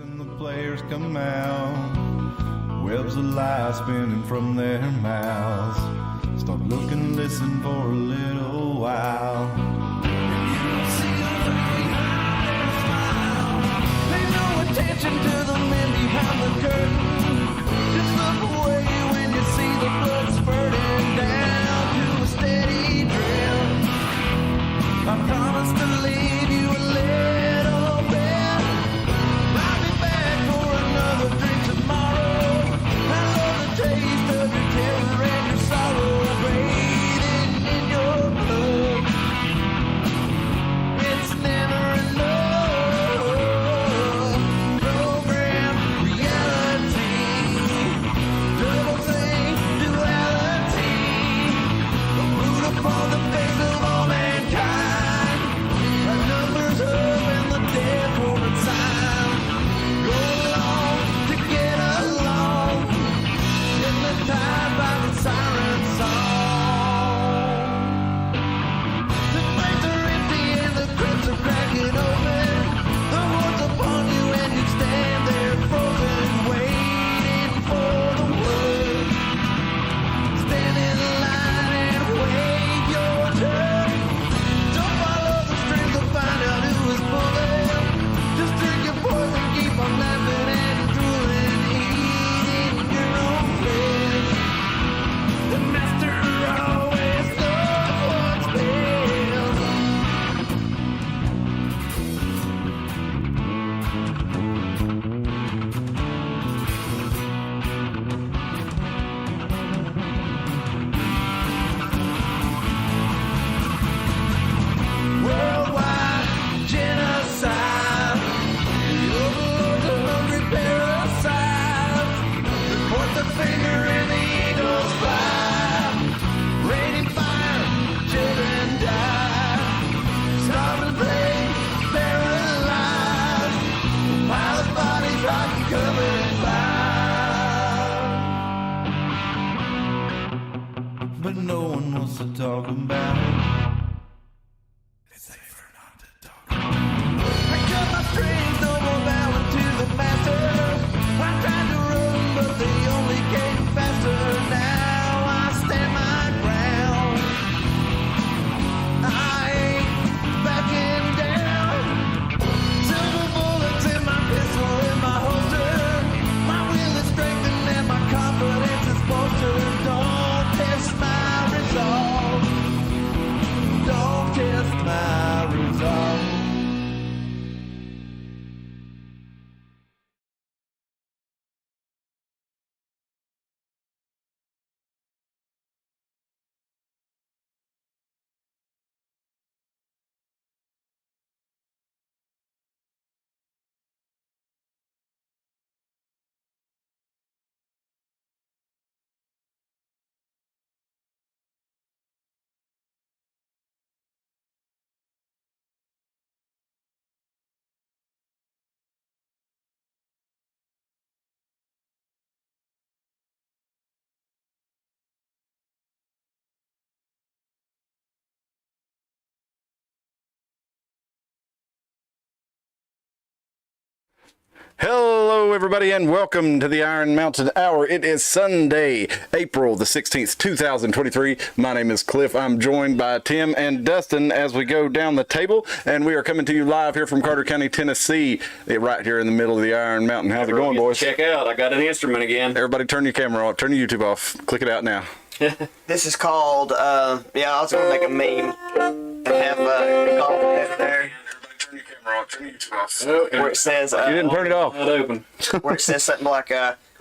And the players come out, webs of lies spinning from their mouths. Start looking, listen for a little while. And you don't see them behind their smile. Pay no attention to the men behind the curtain. Just look away when you see the blood spurting down to a steady drip. I promise to leave you a little bit. I'll be back for another drink tomorrow. I love the taste of your terror and your sorrow bathing in your blood. It's never enough. Program reality, double thing duality. A boot upon the face of all mankind. Our numbers up and the dead woman sign. Go along to get along. Hypnotized by the siren song. The flames are empty and the crypts are cracking open. The hordes upon you and you stand there frozen, waiting for the word. Stand in line and wait your turn. Don't follow the strings to find out who is pulling. Just drink your poison, keep on laughing and drooling, eating your own flesh. The master always knows what's best. Worldwide genocide. The overlords of hungry parasites. They point the finger and the eagles fly. Raining fire, children die. Starving plague, paralyzed. Pile of bodies rotting, covered in fire. But no one wants to talk about it. It's safer not to talk about it. I cut my strings, no more bowing to the master. I tried to run, but they only came faster. Now I stand my ground. I ain't backing down. Silver bullets in my pistol, in my holster. My will is strengthened and my confidence is bolstered. Don't test my resolve. Don't test my resolve. Hello, everybody, and welcome to the Iron Mountain Hour. It is Sunday, April the 16th, 2023. My name is Cliff. I'm joined by Tim and Dustin as we go down the table, and we are coming to you live here from Carter County, Tennessee, right here in the middle of the Iron Mountain. How's it going, boys? Check out. I got an instrument again. Everybody turn your camera off. Turn your YouTube off. Click it out now. This is called, I was going to make a meme and have golf over there Turn your camera off. Turn your YouTube off. where it says, You didn't turn it off. Not open. where it says something like,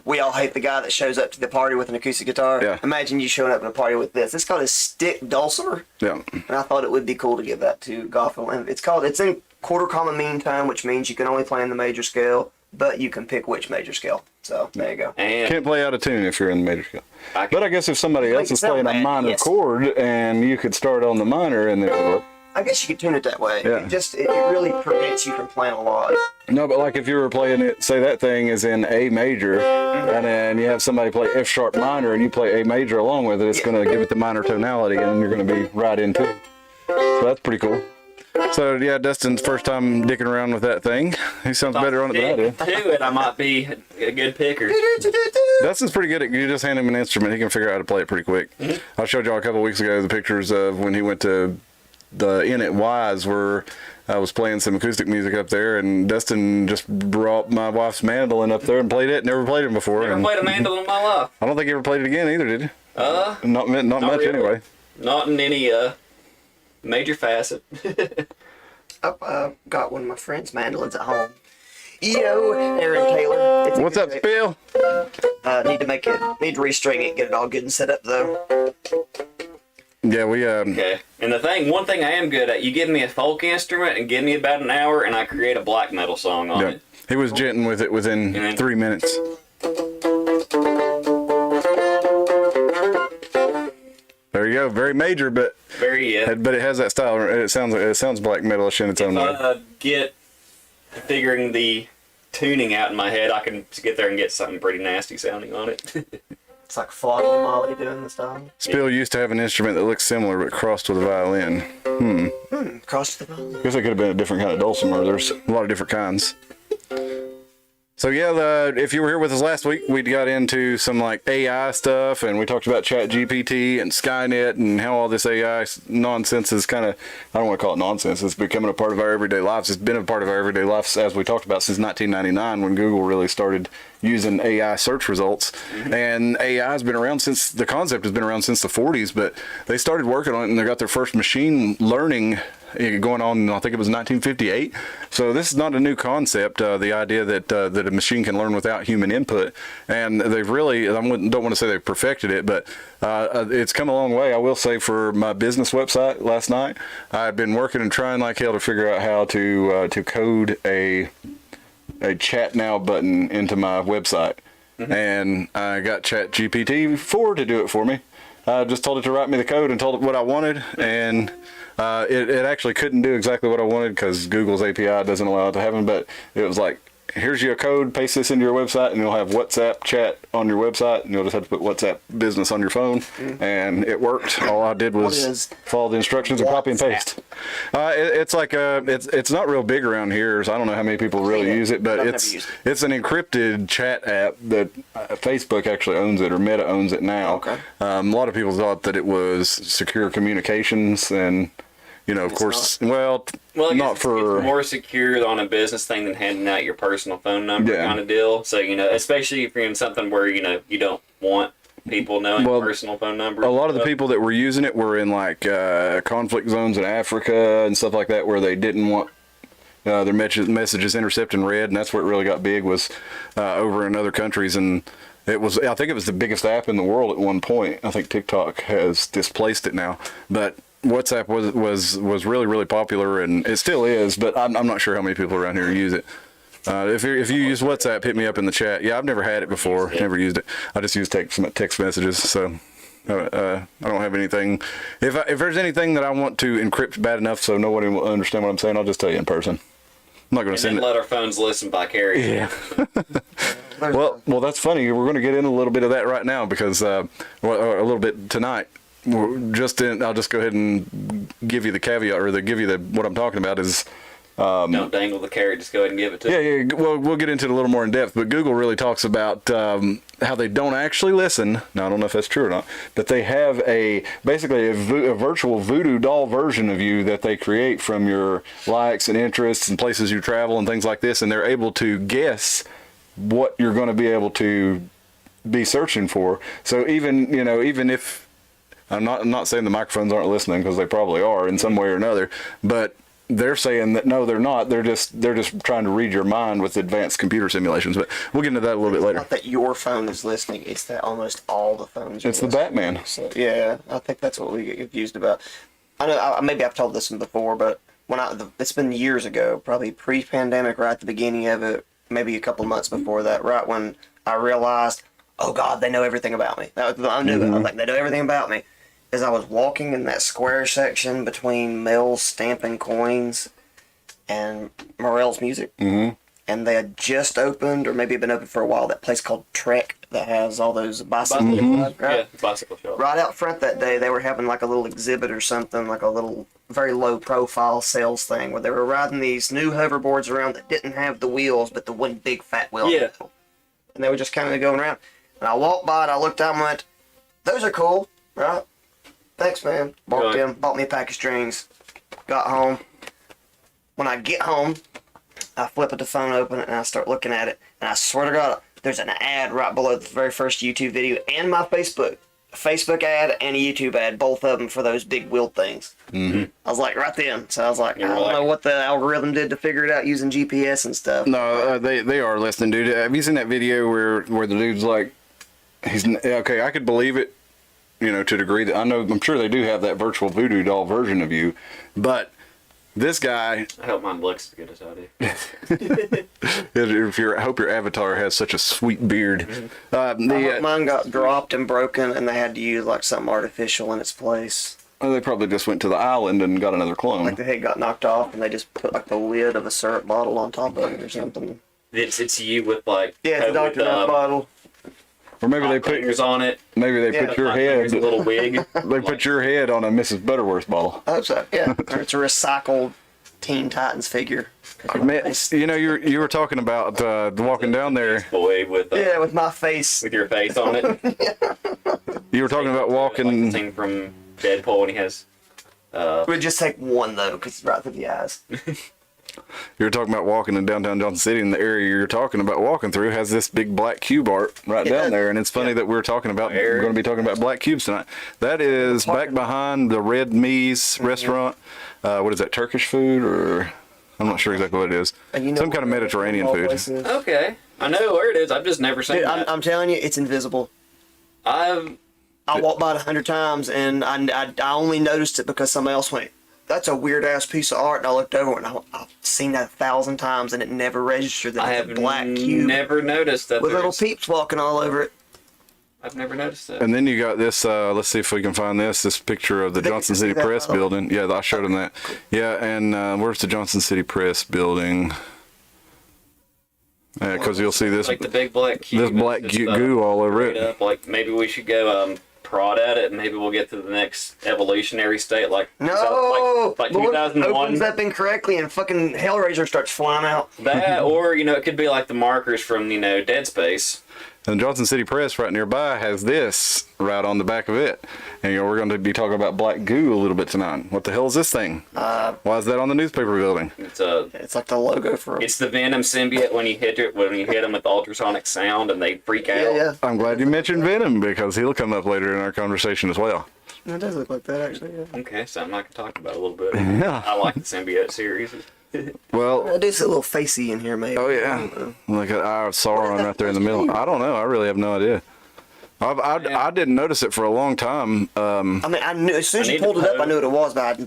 we all hate the guy that shows up to the party with an acoustic guitar. Yeah. Imagine you showing up in a party with this. It's called a stick dulcimer, Yeah. and I thought it would be cool to give that to golf. And it's in quarter common mean time, which means you can only play in the major scale, but you can pick which major scale. So there you go. And Can't play out of tune if you're in the major scale. But I guess if somebody else it is sound playing a bad, minor yes. chord and you could start on the minor and then it would work. I guess you could tune it that way. Yeah. It really prevents you from playing a lot. No, but like if you were playing it, say that thing is in A major, and then you have somebody play F sharp minor and you play A major along with it, it's going to give it the minor tonality and you're going to be right into it. So that's pretty cool. So yeah, Dustin's first time dicking around with that thing. He sounds better on it than I do. To it, I might be a good picker. Dustin's pretty good at. You just hand him an instrument, he can figure out how to play it pretty quick. I showed y'all a couple weeks ago the pictures of when he went to the Inn at Wise, where I was playing some acoustic music up there, and Dustin just brought my wife's mandolin up there and played it. Never played it before. Never played a mandolin in my life. I don't think he ever played it again either, did he? Not much really. anyway. Not in any major facet. I've got one of my friend's mandolins at home. Yo, Aaron Taylor. It's a What's good up, pick. Spill? Need to restring it, get it all good and set up though. Yeah, we Okay. And one thing I am good at, you give me a folk instrument and give me about an hour, and I create a black metal song on yeah. it. He was jetting with it within 3 minutes. There you go. Very major, but but it has that style. It sounds black metalish in its own way. If I get figuring the tuning out in my head, I can get there and get something pretty nasty sounding on it. It's like Flogging Molly doing the style. Spill used to have an instrument that looked similar but crossed with a violin. Cross the violin. Guess it could have been a different kind of dulcimer. There's a lot of different kinds. So yeah, if you were here with us last week, we got into some like AI stuff, and we talked about ChatGPT and Skynet and how all this AI nonsense is kind of, I don't want to call it nonsense, it's becoming a part of our everyday lives. It's been a part of our everyday lives, as we talked about, since 1999 when Google really started using AI search results. And AI has been around since, the concept has been around since the 40s, but they started working on it and they got their first machine learning going on, I think it was 1958. So this is not a new concept, the idea that a machine can learn without human input. And they've really, I don't want to say they've perfected it, but it's come a long way. I will say, for my business website last night, I've been working and trying like hell to figure out how to code a chat now button into my website. And I got ChatGPT 4 to do it for me. I just told it to write me the code and told it what I wanted, and it actually couldn't do exactly what I wanted because Google's API doesn't allow it to happen, but it was like, here's your code, paste this into your website, and you'll have WhatsApp chat on your website, and you'll just have to put WhatsApp business on your phone, and it worked. All I did was follow the instructions and copy and paste. It's like it's not real big around here, so I don't know how many people really use it, but it's an encrypted chat app that Facebook actually owns it, or Meta owns it now. Okay. A lot of people thought that it was secure communications, and of course, well, not for it's more secure on a business thing than handing out your personal phone number kind of deal. So especially if you're in something where you don't want people knowing your personal phone number. A lot of the people that were using it were in like conflict zones in Africa and stuff like that, where they didn't want their messages intercepted and read, and that's where it really got big, was over in other countries. And I think it was the biggest app in the world at one point. I think TikTok has displaced it now, but WhatsApp was really, really popular, and it still is, but I'm not sure how many people around here use it. If you use WhatsApp, hit me up in the chat. Yeah, I've never had it before, never used it. I just use text messages, so I don't have anything. If there's anything that I want to encrypt bad enough so nobody will understand what I'm saying, I'll just tell you in person. I'm not going to send it. Let our phones listen vicariously. Yeah. Well, that's funny. We're going to get into a little bit of that right now, because a little bit tonight. I'll just go ahead and give you the caveat, or what I'm talking about is. Don't dangle the carrot. Just go ahead and give it to. Yeah. Well, we'll get into it a little more in depth, but Google really talks about how they don't actually listen. Now, I don't know if that's true or not, but they have basically a virtual voodoo doll version of you that they create from your likes and interests and places you travel and things like this, and they're able to guess what you're going to be able to be searching for. So even if I'm not saying the microphones aren't listening, because they probably are in some way or another, but they're saying that no, they're not. They're just trying to read your mind with advanced computer simulations. But we'll get into that a little bit later. Not that your phone is listening; it's that almost all the phones. It's the Batman. So, yeah, I think that's what we get confused about. I know. Maybe I've told this one before, but it's been years ago, probably pre-pandemic, right at the beginning of it, maybe a couple of months before that, right when I realized, oh God, they know everything about me. I knew it. I was like, they know everything about me. As I was walking in that square section between Mel's Stamping Coins and Morel's Music, and and they had just opened, or maybe had been open for a while, that place called Trek that has all those bicycles. Right? Yeah, bicycle shop. Right out front that day, they were having like a little exhibit or something, like a little very low profile sales thing where they were riding these new hoverboards around that didn't have the wheels, but the one big fat wheel. Yeah. And they were just kind of going around. And I walked by and I looked out and went, those are cool, right? Thanks, man. Walked in, bought me a pack of strings, got home. When I get home, I flip the phone open and I start looking at it. And I swear to God, there's an ad right below the very first YouTube video and my Facebook. A Facebook ad and a YouTube ad, both of them for those big wheeled things. Mm-hmm. I was like, right then. So I was like, I don't know what the algorithm did to figure it out using GPS and stuff. No, they are listening, dude. Have you seen that video where the dude's like, okay, I could believe it, to a degree. That I'm sure they do have that virtual voodoo doll version of you, but this guy. I hope mine looks as good as I do. I hope your avatar has such a sweet beard. Mm-hmm. Mine got dropped and broken, and they had to use like something artificial in its place. They probably just went to the island and got another clone. Like the head got knocked off, and they just put like the lid of a syrup bottle on top of it or something. It's you with like it's a Dr. Nutt bottle. Or maybe they put fingers on it. Maybe they put your head. A little wig. They put your head on a Mrs. Butterworth bottle. I hope so. Yeah, or it's a recycled Teen Titans figure. Man, you were talking about walking down there. Boy with with my face, with your face on it. You were talking about walking. Like the scene from Deadpool, and he has. We'd just take one though, because it's right through the eyes. You were talking about walking in downtown Johnson City, and the area you're talking about walking through has this big black cube art right down there. And it's funny that we're going to be talking about black cubes tonight. That is back behind the Red Me's restaurant. What is that, Turkish food, or I'm not sure exactly what it is. Some kind of Mediterranean food. Okay, I know where it is. I've just never seen it. I'm telling you, it's invisible. I walked by it 100 times, and I only noticed it because somebody else went, that's a weird ass piece of art, and I looked over and I've seen that 1,000 times, and it never registered that it's a black cube. Never noticed that with little peeps walking all over it. I've never noticed that. And then you got this. Let's see if we can find this picture of the Johnson City Press building. Yeah, I showed him that. Yeah, and where's the Johnson City Press building? Yeah, because you'll see this. Like the big black cube. This black goo all over it. Up. Like maybe we should go prod at it, and maybe we'll get to the next evolutionary state, like like 2001. Opens up incorrectly, and fucking Hellraiser starts flying out. That, or it could be like the markers from Dead Space. And the Johnson City Press right nearby has this right on the back of it. And we're going to be talking about black goo a little bit tonight. What the hell is this thing? Why is that on the newspaper building? It's like the logo for it. It's the Venom symbiote when you hit them with ultrasonic sound and they freak out. Yeah. I'm glad you mentioned Venom, because he'll come up later in our conversation as well. It does look like that, actually. Yeah. Okay, something I can talk about a little bit. Yeah. I like the symbiote series. Well, it is a little facey in here, maybe. Oh yeah, like an eye of Sauron right there in the middle. I don't know. I really have no idea. I didn't notice it for a long time. I knew as soon as you pulled it up, I knew what it was, but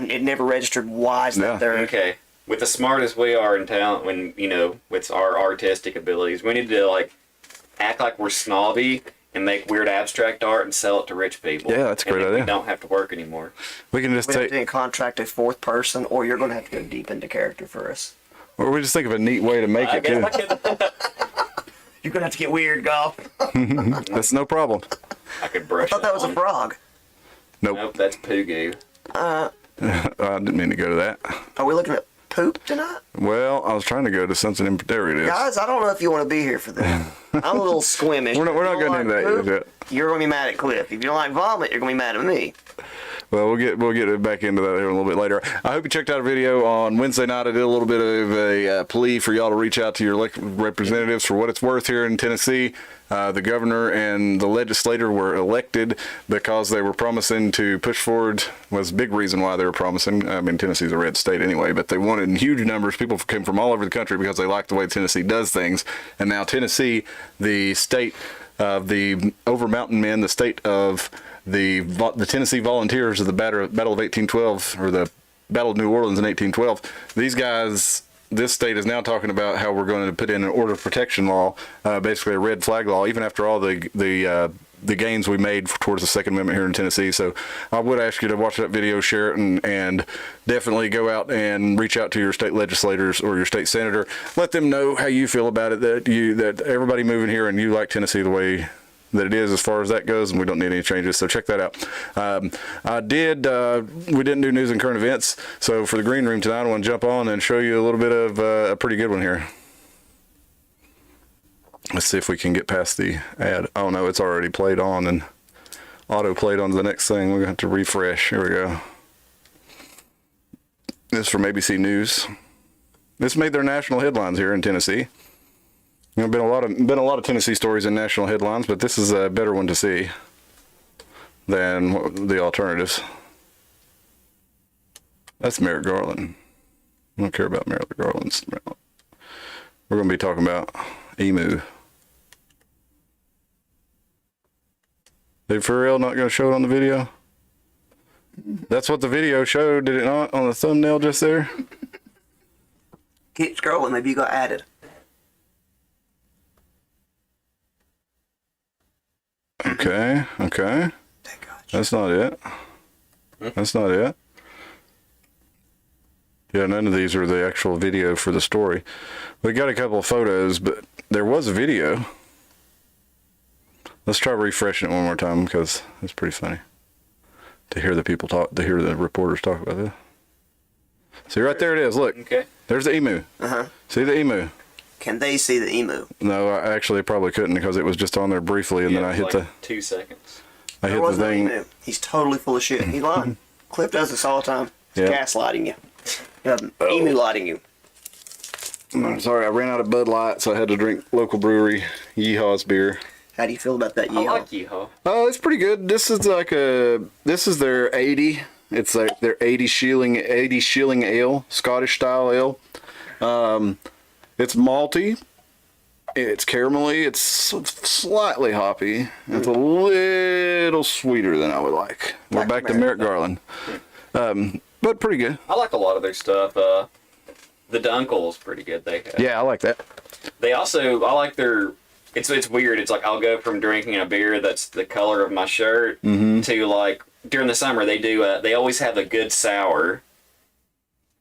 it never registered. Why is that there? Okay, with as smart as we are in talent, when with our artistic abilities, we need to act like we're snobby and make weird abstract art and sell it to rich people. Yeah, that's a great idea. We don't have to work anymore. We can just have to contract a fourth person, or you're going to have to go deep into character for us. Or we just think of a neat way to make it too. You're going to have to get weird, Golf. That's no problem. I could brush. I thought that was a frog. Nope, that's poo goo. I didn't mean to go to that. Are we looking at poop tonight? Well, I was trying to go to something in there. It is. Guys, I don't know if you want to be here for that. I'm a little squeamish. We're not going into that yet. You're going to be mad at Cliff. If you don't like vomit, you're going to be mad at me. Well, we'll get back into that here a little bit later. I hope you checked out a video on Wednesday night. I did a little bit of a plea for y'all to reach out to your representatives for what it's worth here in Tennessee. The governor and the legislator were elected because they were promising to push forward. Was a big reason why they were promising. I mean, Tennessee's a red state anyway, but they wanted in huge numbers. People came from all over the country because they like the way Tennessee does things. And now Tennessee, the state of the Over Mountain Men, the state of the Tennessee Volunteers of the Battle of 1812, or the Battle of New Orleans in 1812. These guys, this state is now talking about how we're going to put in an order of protection law, basically a red flag law, even after all the the gains we made towards the Second Amendment here in Tennessee. So I would ask you to watch that video, share it, and definitely go out and reach out to your state legislators or your state senator. Let them know how you feel about it, that everybody moving here and you like Tennessee the way that it is as far as that goes, and we don't need any changes. So check that out. We didn't do news and current events. So for the green room tonight, I want to jump on and show you a little bit of a pretty good one here. Let's see if we can get past the ad. Oh no, it's already played on and auto played on to the next thing. We're going to have to refresh. Here we go. This is from ABC News. This made their national headlines here in Tennessee. You know, been a lot of Tennessee stories in national headlines, but this is a better one to see than the alternatives. That's Merrick Garland. I don't care about Merrick Garland's. We're going to be talking about emu. They for real not going to show it on the video? That's what the video showed, did it not, on the thumbnail just there? Keep scrolling, maybe you got added. Okay. That's not it. That's not it. Yeah, none of these are the actual video for the story. We got a couple of photos, but there was a video. Let's try refreshing it one more time because it's pretty funny to hear the people talk, to hear the reporters talk about this. See, right there it is. Look. Okay. There's the emu. See the emu? Can they see the emu? No, I actually probably couldn't because it was just on there briefly, and then I hit like 2 seconds. I hit the thing. Emu. He's totally full of shit. He's lying. Cliff does this all the time. He's gaslighting you. Emu lighting you. I'm sorry, I ran out of Bud Light, so I had to drink local brewery Yeehaw's beer. How do you feel about that I yeehaw? like Yeehaw. Oh, it's pretty good. This is their 80. It's like their 80 shilling ale, Scottish style ale. It's malty. It's caramelly. It's slightly hoppy. It's a little sweeter than I would like. We're back to Merrick Garland. But pretty good. I like a lot of their stuff. The Dunkel's pretty good. They have. Yeah, I like that. They also, I like their. It's weird. It's like I'll go from drinking a beer that's the color of my shirt to like during the summer they do. They always have a good sour,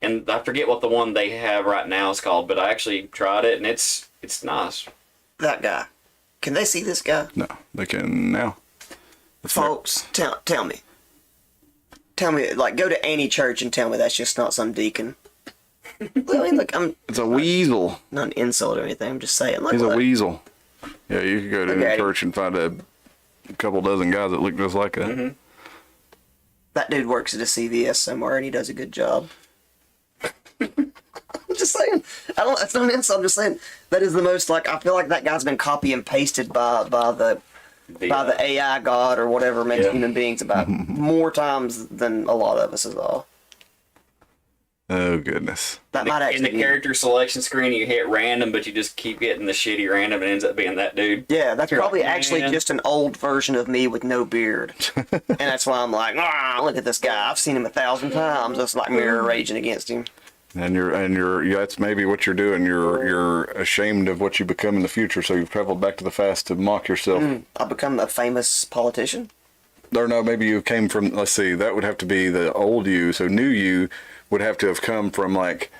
and I forget what the one they have right now is called, but I actually tried it and it's nice. That guy. Can they see this guy? No, they can now. Folks, tell me. Tell me, like, go to any church and tell me that's just not some deacon. I mean, look, It's a weasel. not an insult or anything. I'm just saying. Look, He's a look. weasel. Yeah, you could go to any church and find a couple dozen guys that look just like that. That dude works at a CVS somewhere and he does a good job. I'm just saying. That's not an insult. I'm just saying that is the most, like, I feel like that guy's been copy and pasted by the AI god or whatever makes human beings about more times than a lot of us is all. Oh goodness. That might actually In the character selection screen, you hit random, but you just keep getting the shitty random, and it ends up being that dude. Yeah, that's You're probably like, actually man. just an old version of me with no beard. And that's why I'm like, look at this guy. I've seen him 1,000 times. It's like mirror raging against him. And yeah, that's maybe what you're doing. You're ashamed of what you become in the future, so you've traveled back to the past to mock yourself. I've become a famous politician. Or no, maybe you came from, let's see, that would have to be the old you. So new you would have to have come from like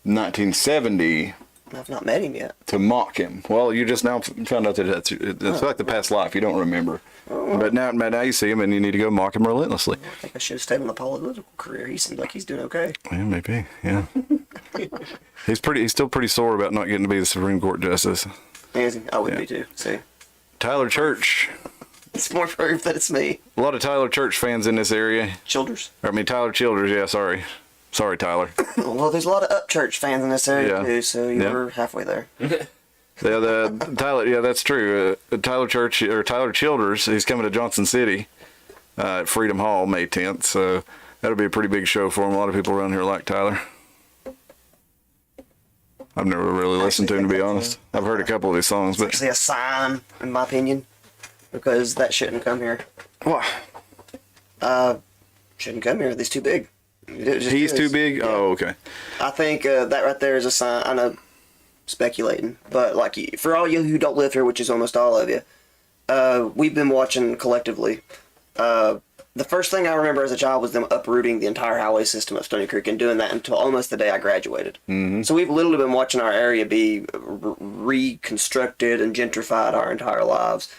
1970 I've not met him yet. to mock him. Well, you just now found out that it's like the past life. You don't remember. But now you see him and you need to go mock him relentlessly. I think I should have stayed on the political career. He seems like he's doing okay. Yeah, maybe. Yeah. He's still pretty sore about not getting to be the Supreme Court justice. I would be too. See, Tyler Church. it's more proof that it's me. A lot of Tyler Church fans in this area. Childers. Tyler Childers. Yeah, sorry, Tyler. Well, there's a lot of Upchurch fans in this area too, so you're halfway there. Yeah, the Tyler. Yeah, that's true. Tyler Church or Tyler Childers. He's coming to Johnson City at Freedom Hall May 10th. So that'll be a pretty big show for him. A lot of people around here like Tyler. I've never really listened to him, to be honest. I've heard a couple of his songs, It's but actually a sign, in my opinion, because that shouldn't come here. why? Shouldn't come here. He's too big. It just He's is. too big. Yeah. Oh, okay. I think that right there is a sign. I know, speculating, but like for all you who don't live here, which is almost all of you, we've been watching collectively. The first thing I remember as a child was them uprooting the entire highway system of Stony Creek and doing that until almost the day I graduated. Mm-hmm. So we've literally been watching our area be reconstructed and gentrified our entire lives.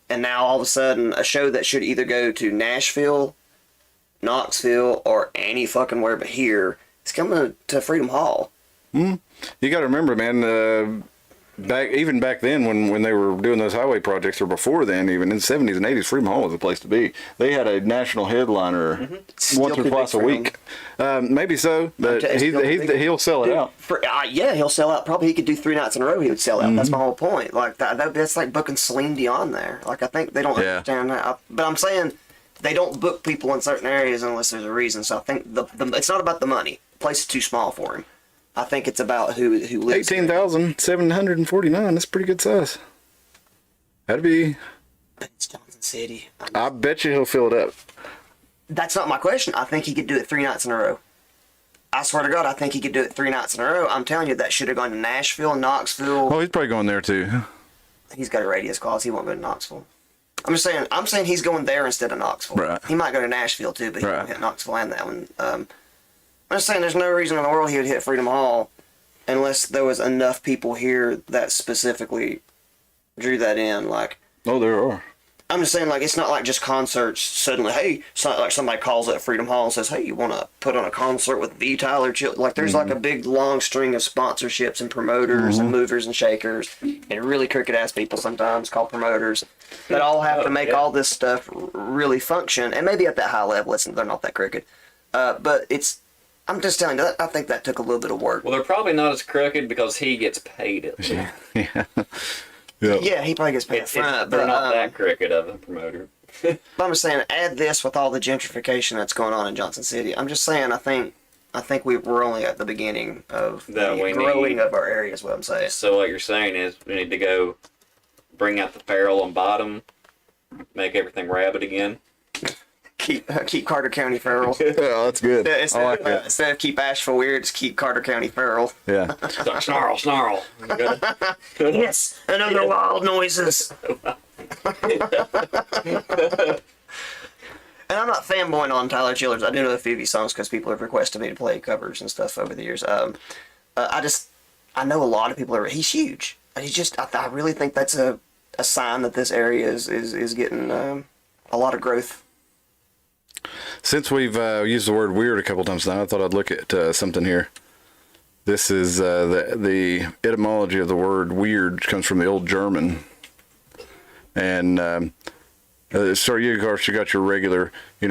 And now all of a sudden, a show that should either go to Nashville, Knoxville, or any fucking where but here is coming to Freedom Hall. You got to remember, man. Back then, when they were doing those highway projects, or before then, even in the 70s and 80s, Freedom Hall was the place to be. They had a national headliner once or twice a week. Maybe so, but he'll sell it out. Yeah, he'll sell out. Probably he could do 3 nights in a row. He would sell out. That's my whole point. Like that's like booking Celine Dion there. Like I think they don't understand that. But I'm saying they don't book people in certain areas unless there's a reason. So I think it's not about the money. The place is too small for him. I think it's about who lives. 18,749. That's pretty good size. That'd be. It's Johnson City. I bet you he'll fill it up. That's not my question. I think he could do it 3 nights in a row. I swear to God, I think he could do it 3 nights in a row. I'm telling you, that should have gone to Nashville, Knoxville. Oh, he's probably going there too. He's got a radius clause. He won't go to Knoxville. I'm saying he's going there instead of Knoxville. Right. He might go to Nashville too, but he won't hit Knoxville and that one. I'm just saying there's no reason in the world he would hit Freedom Hall unless there was enough people here that specifically drew that in. Like, oh, there are. I'm just saying, like, it's not like just concerts suddenly, hey, it's not like somebody calls at Freedom Hall and says, hey, you want to put on a concert with V. Tyler Chill? Like, there's like a big long string of sponsorships and promoters and movers and shakers and really crooked ass people sometimes called promoters that all have to make all this stuff really function. And maybe at that high level, they're not that crooked. But I'm just telling you, I think that took a little bit of work. Well, they're probably not as crooked because he gets paid it. Yeah, he probably gets paid up front. They're not that crooked of a promoter. But I'm just saying, add this with all the gentrification that's going on in Johnson City. I'm just saying, I think we're only at the beginning of the growing of our area is what I'm saying. So what you're saying is we need to go bring out the farrell and bottom, make everything rabbit again. Keep Carter County feral. Yeah, that's good. Instead of keep Asheville weird, just keep Carter County feral. Yeah. Snarl, snarl. Yes, and other wild noises. And I'm not fanboying on Tyler Childers. I do know a few of his songs because people have requested me to play covers and stuff over the years. I know a lot of people he's huge. I really think that's a sign that this area is getting a lot of growth. Since we've used the word weird a couple times now, I thought I'd look at something here. This is the etymology of the word weird comes from the Old German. And so you, of course, you got your regular,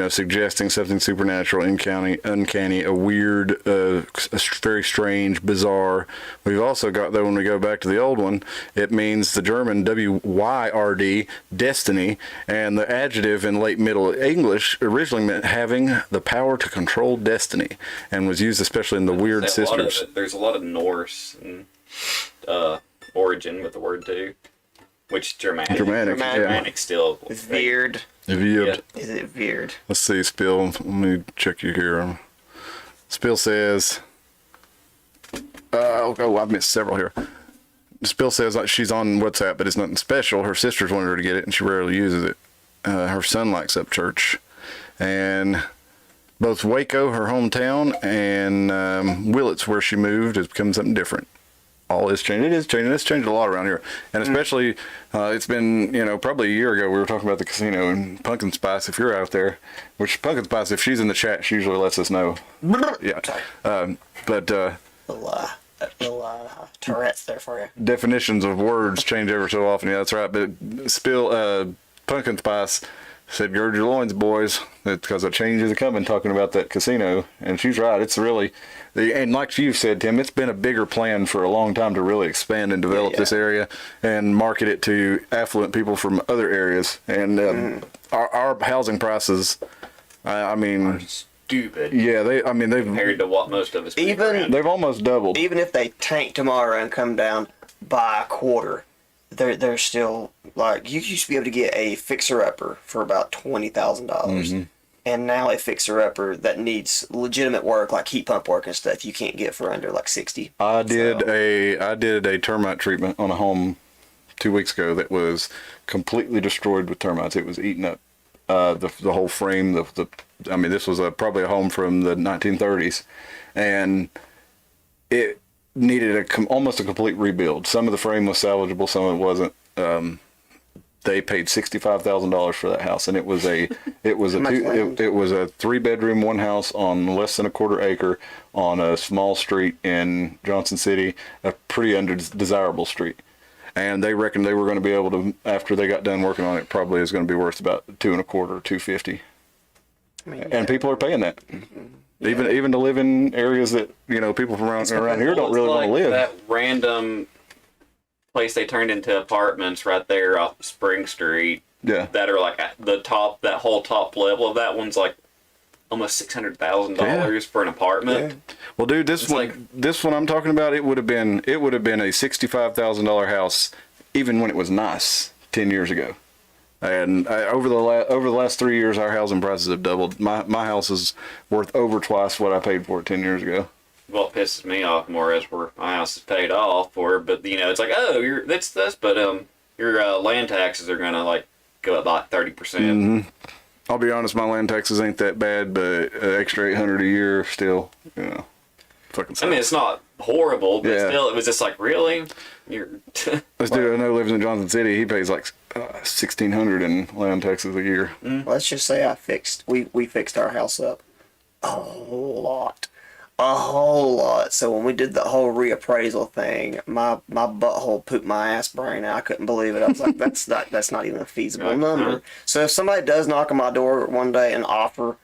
suggesting something supernatural, uncanny, a weird, very strange, bizarre. We've also got, though, when we go back to the old one, it means the German W-Y-R-D, destiny, and the adjective in late Middle English originally meant having the power to control destiny, and was used especially in the Weird Sisters. There's a lot of Norse origin with the word too. Which Germanic still. It's weird. Weird. Is it weird? Let's see, Spill. Let me check you here. Spill says, I've missed several here. Spill says she's on WhatsApp, but it's nothing special. Her sisters wanted her to get it, and she rarely uses it. Her son likes up church. And both Waco, her hometown, and Willits, where she moved, has become something different. All is changing. It is changing. It's changed a lot around here, and especially it's been probably a year ago we were talking about the casino and Pumpkin Spice. If you're out there, which Pumpkin Spice, if she's in the chat, she usually lets us know. Yeah, but little Tourette's there for you. Definitions of words change ever so often. Yeah, that's right. But Pumpkin Spice said, "Gird your loins, boys," because a change is coming. Talking about that casino, and she's right. It's really. And like you said, Tim, it's been a bigger plan for a long time to really expand and develop this area and market it to affluent people from other areas. And our housing prices, are stupid. Yeah, they've compared to what most of us pay around. They've almost doubled. Even if they tank tomorrow and come down by a quarter, they're still like you used to be able to get a fixer-upper for about $20,000. And now a fixer-upper that needs legitimate work, like heat pump work and stuff, you can't get for under like $60. I did a termite treatment on a home 2 weeks ago that was completely destroyed with termites. It was eating up the whole frame. I mean, this was probably a home from the 1930s, and it needed almost a complete rebuild. Some of the frame was salvageable, some of it wasn't. They paid $65,000 for that house, and it was a 3-bedroom, one house on less than a quarter acre on a small street in Johnson City, a pretty undesirable street. And they reckoned they were going to be able to, after they got done working on it, probably is going to be worth about $225,000 or $250,000. I mean, And people are paying that. Yeah. Even to live in areas that people from around here don't really want to live. That random place they turned into apartments right there off Spring Street. Yeah. That are like at the top. That whole top level of that one's like almost $600,000 for an apartment. Yeah. Well, dude, this one I'm talking about, it would have been a $65,000 house, even when it was nice 10 years ago. And over the last 3 years, our housing prices have doubled. My house is worth over twice what I paid for it 10 years ago. Well, it pisses me off more as my house is paid off for, but it's like, oh, that's this, but your land taxes are gonna like go up by 30%. Mm-hmm. I'll be honest, my land taxes ain't that bad, but extra $800 a year still, fucking sucks. I mean, it's not horrible, but Yeah. still, it was just like, really? You're This dude I know lives in Johnson City. He pays like $1,600 in land taxes a year. Let's just say we fixed our house up a whole lot. So when we did the whole reappraisal thing, my butthole pooped my ass brain out. I couldn't believe it. I was like, that's not even a feasible number. So if somebody does knock on my door one day and offer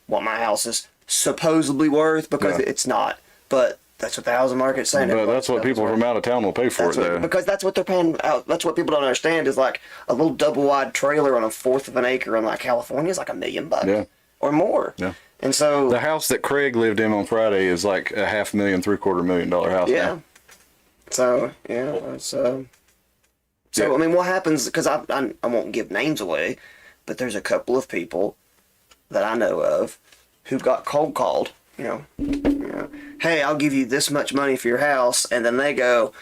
what my house is supposedly worth, because it's not, but that's what the housing market's saying. But that's what people from out of town will pay for though. Because that's what they're paying out. That's what people don't understand is like a little double wide trailer on a fourth of an acre in like California is like $1 million or more. Yeah. And so the house that Craig lived in on Friday is like a $500,000, $750,000 house. yeah. Now. So it's Yeah. I mean, what happens? Because I won't give names away, but there's a couple of people that I know of who got cold called. Hey, I'll give you this much money for your house, and then they go,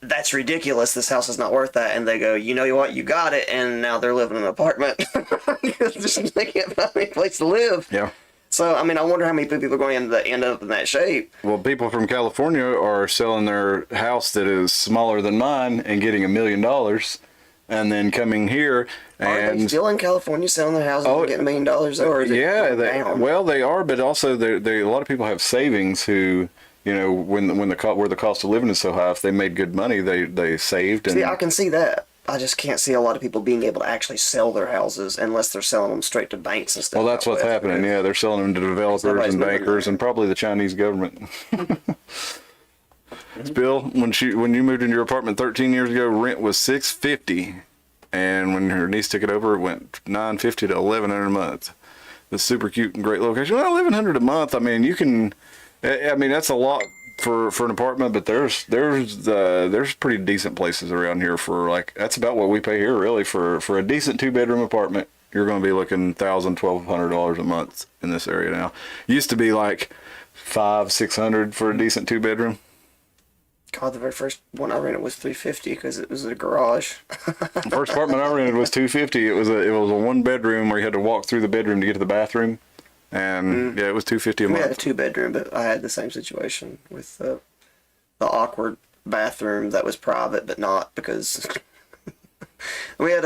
that's ridiculous. This house is not worth that. And they go, you know what? You got it. And now they're living in an apartment. They can't find any place to live. Yeah. So, I mean, I wonder how many people are going to end up in that shape. Well, people from California are selling their house that is smaller than mine and getting $1 million, and then coming here Are they and still in California selling their houses and getting $1 million? Or is it going down? they are, but also a lot of people have savings who, when where the cost of living is so high, if they made good money, they saved. And See, I can see that. I just can't see a lot of people being able to actually sell their houses unless they're selling them straight to banks and stuff. well, that's what's happening. Yeah, they're selling them to developers Somebody's and moving bankers there. and probably the Chinese government. Bill, when you moved into your apartment 13 years ago, rent was $650, and when her niece took it over, it went $950 to $1,100 a month. It's super cute and great location. Well, $1,100 a month. I mean, you can. I mean, that's a lot for an apartment, but there's pretty decent places around here for like that's about what we pay here really for a decent 2-bedroom apartment. You're going to be looking $1,000-$1,200 a month in this area now. Used to be like $500-$600 for a decent 2-bedroom. God, the very first one I rented was $350 because it was a garage. The first apartment I rented was $250. It was a 1-bedroom where you had to walk through the bedroom to get to the bathroom, and it was $250 a We had a month. 2-bedroom, but I had the same situation with the awkward bathroom that was private, but not because we had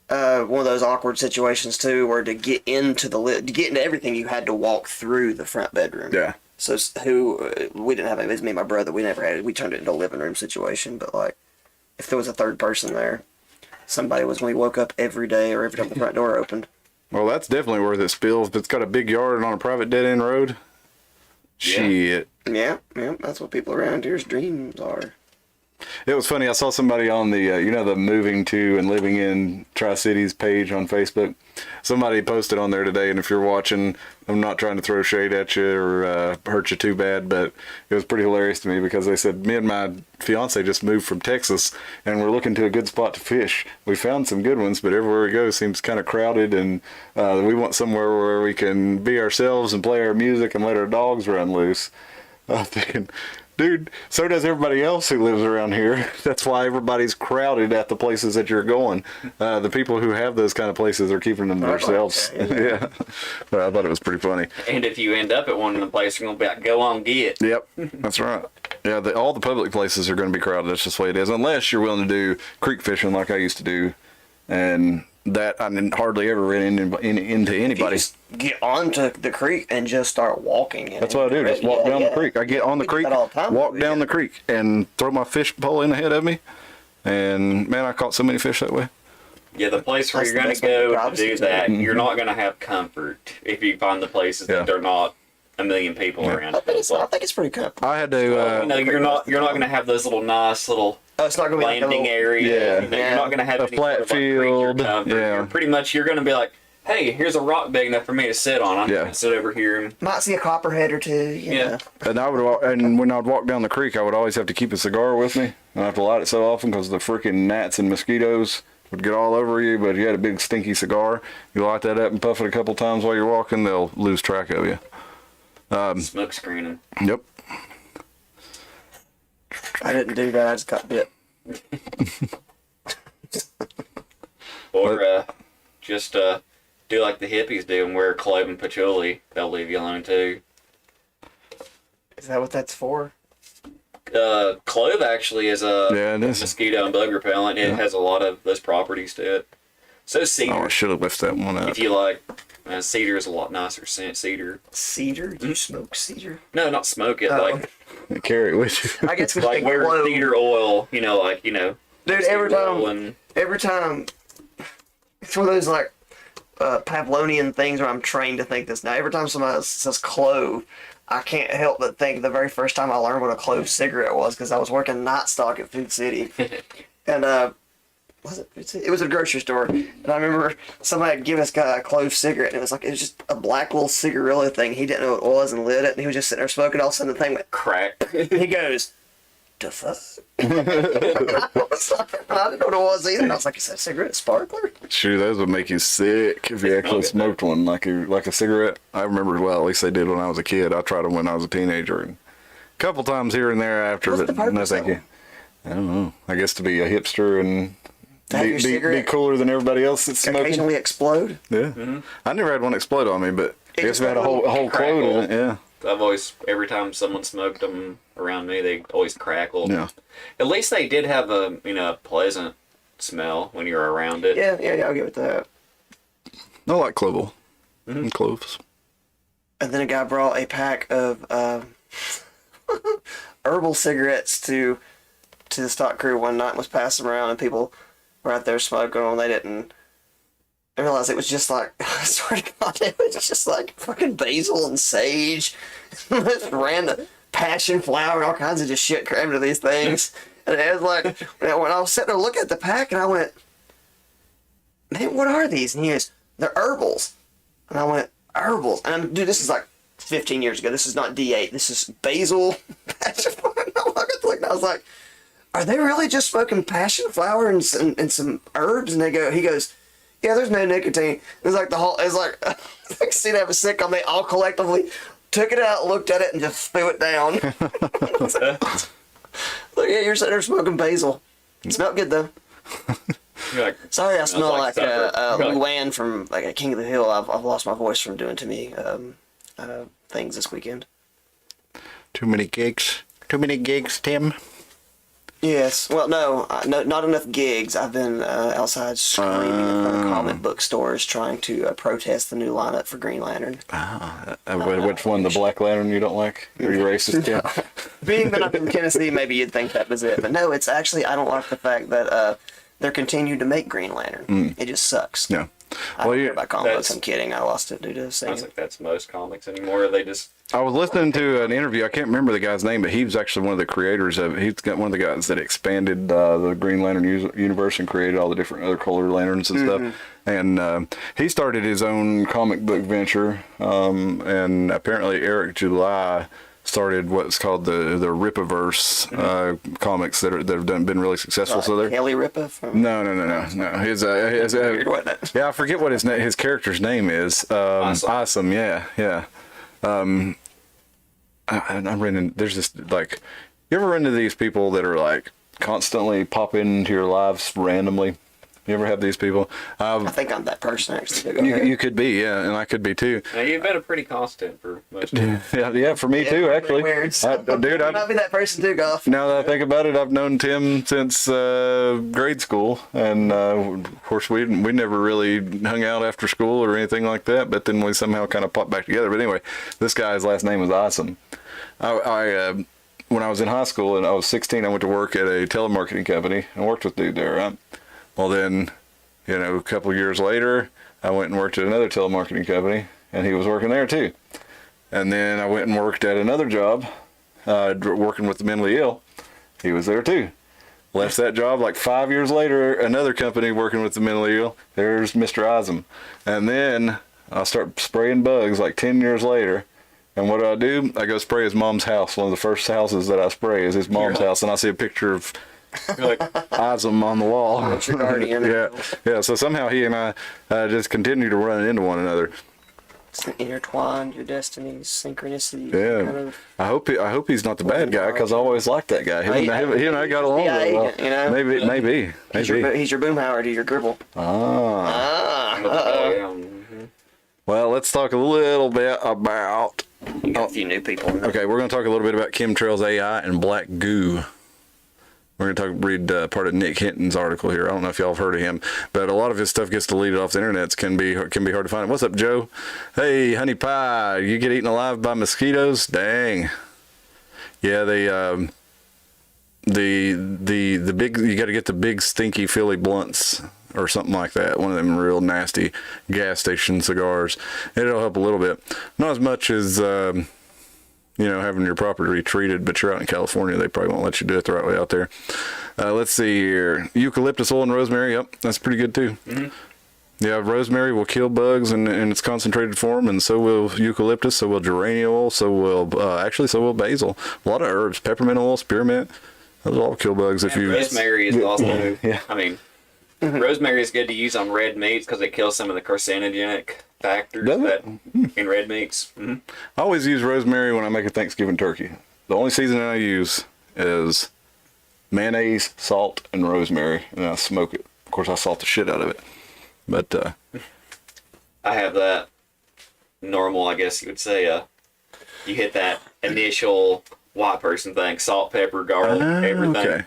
one of those awkward situations too, where to get into everything, you had to walk through the front bedroom. Yeah. So we didn't have it was me and my brother. We never had it. We turned it into a living room situation. But like, if there was a third person there, somebody was when we woke up every day or every time the front door opened. Well, that's definitely worth it, Spill. If it's got a big yard and on a private dead-end road, shit. Yeah, that's what people around here's dreams are. It was funny. I saw somebody on the, the moving to and living in Tri-Cities page on Facebook. Somebody posted on there today, and if you're watching, I'm not trying to throw shade at you or hurt you too bad, but it was pretty hilarious to me because they said, me and my fiance just moved from Texas, and we're looking to a good spot to fish. We found some good ones, but everywhere we go seems kind of crowded, and we want somewhere where we can be ourselves and play our music and let our dogs run loose. I'm thinking, Dude, so does everybody else who lives around here. That's why everybody's crowded at the places that you're going. The people who have those kind of places are keeping them to themselves. Yeah. But I thought it was pretty funny. And if you end up at one of the places, you're going to be like, go on, get. Yep, that's right. Yeah, all the public places are going to be crowded. That's just the way it is. Unless you're willing to do creek fishing like I used to do. And that, I didn't hardly ever ran into anybody. Just get onto the creek and just start walking. That's what I do. Just walk down the creek. I get on the creek, walk down the creek, and throw my fish pole in ahead of me. And man, I caught so many fish that way. Yeah, the place where That's you're the going to best way to go grab to do some that, too. you're not going to have comfort if you find the places Yeah. that they're not a million people around. I think it's pretty comfortable. I had to. You're not going to have those little nice little Oh, it's not going to be like a landing little, area. Yeah. You know, you're not going to have A any flat sort of, like, creature field. comfort. Yeah. You're pretty much you're going to be like, hey, here's a rock big enough for me to sit on. I'm Yeah. going to sit over here and might see a copperhead or two. You Yeah. know. and when I'd walk down the creek, I would always have to keep a cigar with me. I have to light it so often because the freaking gnats and mosquitoes would get all over you. But if you had a big stinky cigar, you light that up and puff it a couple times while you're walking, they'll lose track of you. smoke screening. Yep. I didn't do that. I just got bit. Or just do like the hippies do and wear clove and patchouli. They'll leave you alone too. Is that what that's for? Clove actually is a Yeah, it is. mosquito and bug repellent. It has a lot of those properties to it. So cedar, Oh, I should have lifted that one up. if you like, cedar is a lot nicer scent. Cedar. Cedar? Do you smoke cedar? No, not smoke it. Oh. Like Carry it with you. I guess we like think wear clove. cedar oil. Dude, cedar oil and every time, it's one of those like Pavlonian things where I'm trained to think this. Now, every time somebody says clove, I can't help but think the very first time I learned what a clove cigarette was because I was working night stock at Food City, and was it Food City? It was a grocery store, and I remember somebody had given this guy a clove cigarette, and it was just a black little cigarillo thing. He didn't know what it was and lit it, and he was just sitting there smoking. All of a sudden, the thing went. crack. He goes, "The fuck?" I didn't know what it was either. And I was like, "Is that a cigarette sparkler?" Shoot, those would make you sick if you actually good, smoked one like a cigarette. I remember, well, at least they did when I was a kid. I tried them when I was a teenager, and a couple times here and there after, What's but the purpose no of thank you. them? I don't know. I guess to be a hipster and To have your be cigarette cooler than everybody else that's smoking. occasionally explode. Yeah, I never had one explode on me, but I guess we had a whole quote in it. Yeah, I've always, every time someone smoked them around me, they always crackle. yeah. At least they did have a pleasant smell when you were around it. Yeah, I'll give it that. I like clovel and cloves. And then a guy brought a pack of herbal cigarettes to the stock crew one night and was passing them around, and people were out there smoking them. They didn't realize it was just like, I swear to God, it was just like fucking basil and sage, just random passion flower and all kinds of just shit crammed into these things. And it was like, when I was sitting there looking at the pack, and I went, man, what are these? And he goes, they're herbals. And I went, herbals? And dude, this is like 15 years ago. This is not D8. This is basil, passion flower. And I was like, are they really just smoking passion flower and some herbs? And he goes, yeah, there's no nicotine. It's like it's like, I can see that was sick on. They all collectively took it out, looked at it, and just threw it down. Look, yeah, you're sitting there smoking basil. It smelled good though. You're like, Sorry, I smell like supper. You're like, Luann from like a King of the Hill. I've lost my voice from doing too many things this weekend. Too many gigs, Tim. Yes. Well, no, not enough gigs. I've been outside screaming in front of comic book stores trying to protest the new lineup for Green Lantern. Which one? The Black Lantern you don't like? Are you racist? Yeah. Being that I'm from Tennessee, maybe you'd think that was it. But no, it's actually, I don't like the fact that they're continuing to make Green Lantern. It just sucks. Yeah. I don't care about comic books. that's- I'm kidding. I lost it due to I don't singing. think that's most comics anymore. They just I was listening to an interview. I can't remember the guy's name, but he was actually one of the creators of. He's got one of the guys that expanded the Green Lantern universe and created all the different other colored lanterns and stuff. And he started his own comic book venture. And apparently Eric July started what's called the Rippaverse comics that have been really successful. So they're Kelly Ripa from no. His Weird, wasn't it? yeah, I forget what his character's name is. Awesome. Awesome, yeah. I'm running. There's this like, you ever run into these people that are like constantly pop into your lives randomly? You ever have these people? I think I'm that person actually. Go You, ahead. you could be, yeah, and I could be too. Now, you've been a pretty constant for most of it. Yeah, for me too, actually. Weird. Dude, I might be that person too, Golf. now that I think about it, I've known Tim since grade school, and of course we never really hung out after school or anything like that. But then we somehow kind of popped back together. But anyway, this guy's last name was Awesome. I when I was in high school and I was 16, I went to work at a telemarketing company and worked with dude there, right? Well, then, a couple of years later, I went and worked at another telemarketing company, and he was working there too. And then I went and worked at another job, working with the mentally ill. He was there too. Left that job like 5 years later, another company working with the mentally ill. There's Mr. Osm. And then I start spraying bugs like 10 years later. And what do? I go spray his mom's house. One of the first houses that I spray is his mom's house, and I see a picture of Osm on the wall. That's your guardian. Yeah. So somehow he and I just continue to run into one another. It's intertwined, your destinies, synchronicity. Yeah. Kind of, I hope he's not the bad guy, because I always liked that guy. He and I got along yeah, really well. you know? Maybe. he's your Boomhauer to your Gribble. Well, let's talk a little bit about. You got a few new people. In there. Okay, we're going to talk a little bit about chemtrails, AI, and black goo. We're going to read part of Nick Hinton's article here. I don't know if y'all have heard of him, but a lot of his stuff gets deleted off the internet. It can be hard to find. What's up, Joe? Hey, honey pie, you get eaten alive by mosquitoes? Dang. Yeah, the big, you got to get the big stinky Philly blunts or something like that. One of them real nasty gas station cigars. It'll help a little bit. Not as much as having your property treated, but you're out in California, they probably won't let you do it the right way out there. Let's see here. Eucalyptus oil and rosemary. Yep, that's pretty good too. Mm-hmm. Yeah, rosemary will kill bugs in its concentrated form, and so will eucalyptus, so will geranium oil, so will basil. A lot of herbs, peppermint oil, spearmint. Those all kill bugs if you. Rosemary is also. Yeah. I mean, rosemary is good to use on red meats because it kills some of the carcinogenic factors in red meats. Mm-hmm. I always use rosemary when I make a Thanksgiving turkey. The only seasoning I use is mayonnaise, salt, and rosemary, and I smoke it. Of course, I salt the shit out of it. But I have that normal, I guess you would say. You hit that initial white person thing: salt, pepper, garlic, everything, okay.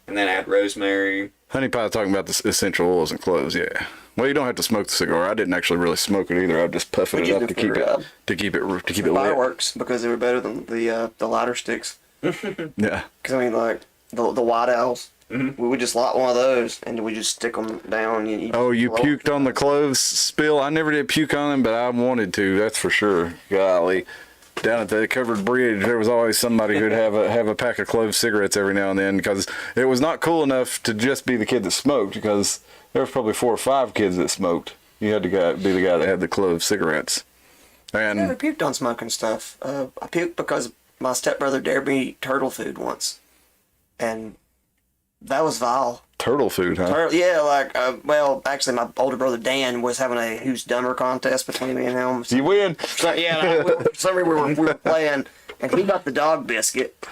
And then add rosemary. Honey pie talking about the essential oils and cloves, yeah. Well, you don't have to smoke the cigar. I didn't actually really smoke it either. I just puff it up to keep it lit. Fireworks, because they were better than the lighter sticks. Yeah. Because I mean, like the white owls, we would just light one of those and we just stick them down. And You puked on the cloves spill? I never did puke on them, but I wanted to. That's for sure. Golly. Down at the covered bridge, there was always somebody who'd have a pack of clove cigarettes every now and then, because it was not cool enough to just be the kid that smoked, because there was probably 4 or 5 kids that smoked. You had to be the guy that had the clove cigarettes. And I never puked on smoking stuff. I puked because my stepbrother dared me to eat turtle food once, and that was vile. turtle food, huh? Yeah, actually, my older brother Dan was having a Who's Dumber contest between me and him. You win. So, yeah, for some reason we were playing, and he got the dog biscuit,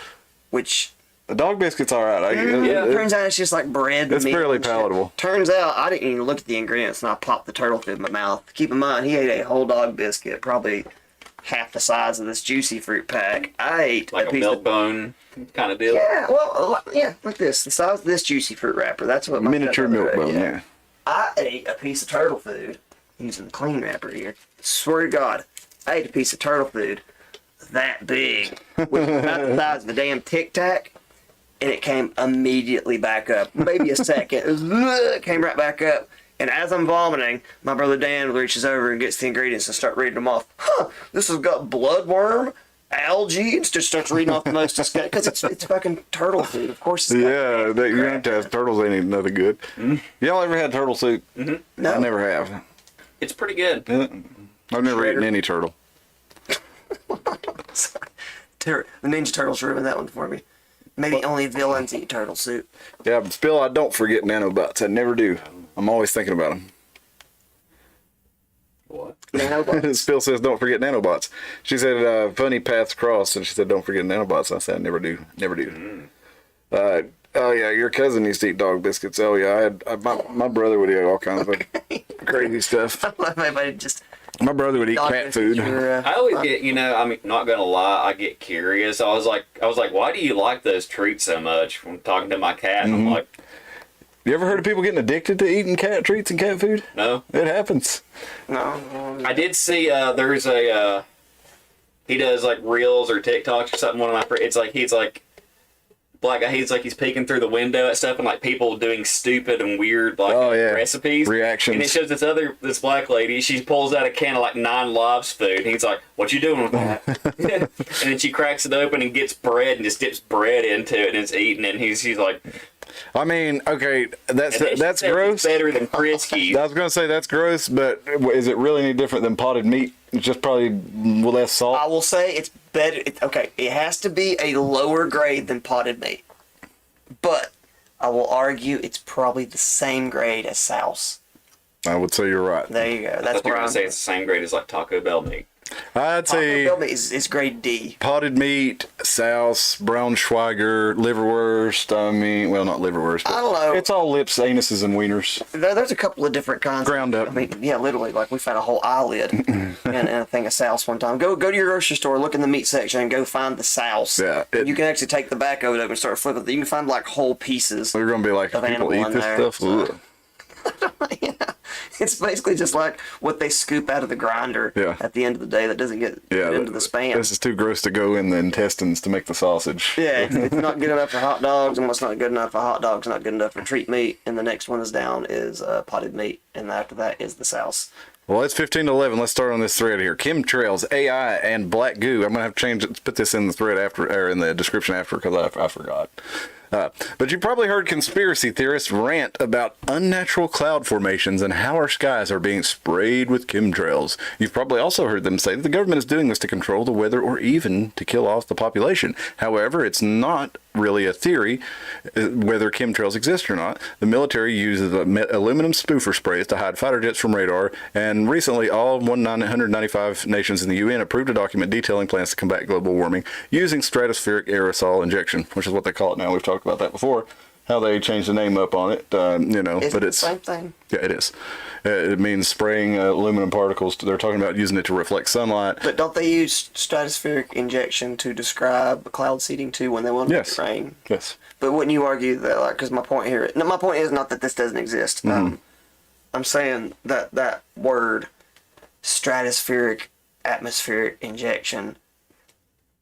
which The dog biscuit's all right. turns out it's just like bread. It's meat fairly and shit. palatable. Turns out I didn't even look at the ingredients, and I popped the turtle food in my mouth. Keep in mind, he ate a whole dog biscuit, probably half the size of this juicy fruit pack. I ate like a piece milk of bone kind of deal. Yeah, well, yeah, like this, the size of this juicy fruit wrapper. That's what my Miniature stepbrother milk ate, bone, yeah. I ate a piece of turtle food using the clean wrapper here. Swear to God, I ate a piece of turtle food that big, which was about the size of a damn Tic Tac, and it came immediately back up. Maybe a second. It came right back up. And as I'm vomiting, my brother Dan reaches over and gets the ingredients and start reading them off. This has got bloodworm, algae, and just starts reading off the most disgusting, because it's fucking turtle food. Of course it's you have to have turtles. Ain't even nothing good. Y'all ever had turtle soup? No. I never have. It's pretty good. I've never eaten any turtle. The Ninja Turtles ruined that one for me. Maybe only villains eat turtle soup. Yeah, but still, I don't forget nanobots. I never do. I'm always thinking about them. What? Nanobots. Spill says, don't forget nanobots. She said, funny paths cross, and she said, don't forget nanobots. I said, never do. Oh yeah, your cousin used to eat dog biscuits. Oh yeah, my brother would eat all kinds of crazy stuff. I don't know if anybody just My brother would eat dog cat biscuits food. or, I always get, I mean, not gonna lie, I get curious. I was like, why do you like those treats so much? When talking to my cat, and I'm like, You ever heard of people getting addicted to eating cat treats and cat food? no. It happens. no. I did see there's a he does like reels or TikToks or something. One of my friends, he's like black guy. He's like he's peeking through the window at stuff and like people doing stupid and weird like recipes, reactions. And it shows this black lady. She pulls out a can of like 9 Lives food. And he's like, "What you doing with that?" And then she cracks it open and gets bread and just dips bread into it and it's eating. And he's like, I mean, okay, that's it's gross. better than Friskies. I was gonna say that's gross, but is it really any different than potted meat? It's just probably less salt. I will say it's better. It has to be a lower grade than potted meat, but I will argue it's probably the same grade as souse. I would say you're right. There you go. I That's thought you were where gonna I'm. say it's the same grade as like Taco Bell meat. I'd say Taco Bell is grade D. potted meat, souse, Braunschweiger, liverwurst. I mean, well, not liverwurst. But I don't know. It's all lips, anuses, and wieners. There's a couple of different kinds. Ground up. I mean, yeah, literally, like we found a whole eyelid in a thing of souse one time. Go to your grocery store, look in the meat section, and go find the souse. Yeah, you can actually take the back of it and start flipping. You can find like whole pieces. We're gonna be like, Of people animal eat in this there. stuff. Ugh. Yeah. It's basically just like what they scoop out of the grinder Yeah. at the end of the day that doesn't get Yeah, into the spam. This is too gross to go in the intestines to make the sausage. Yeah, it's not good enough for hot dogs, and what's not good enough for hot dogs, not good enough for treat meat. And the next one is down is potted meat, and after that is the souse. Well, it's 15 to 11. Let's start on this thread here. Chemtrails, AI, and black goo. I'm gonna have to change it. Put this in the thread after, or in the description after, because I forgot. But you probably heard conspiracy theorists rant about unnatural cloud formations and how our skies are being sprayed with chemtrails. You've probably also heard them say that the government is doing this to control the weather or even to kill off the population. However, it's not really a theory whether chemtrails exist or not. The military uses aluminum spoofer sprays to hide fighter jets from radar, and recently all 195 nations in the UN approved a document detailing plans to combat global warming using stratospheric aerosol injection, which is what they call it now. We've talked about that before, how they changed the name up on it, Is but it it's the same thing? yeah, it is. It means spraying aluminum particles. They're talking about using it to reflect sunlight. But don't they use stratospheric injection to describe cloud seeding too when they want to make Yes. it rain? Yes. But wouldn't you argue that, like, because my point here, no, my point is not that this doesn't exist. I'm saying that word, stratospheric atmospheric injection,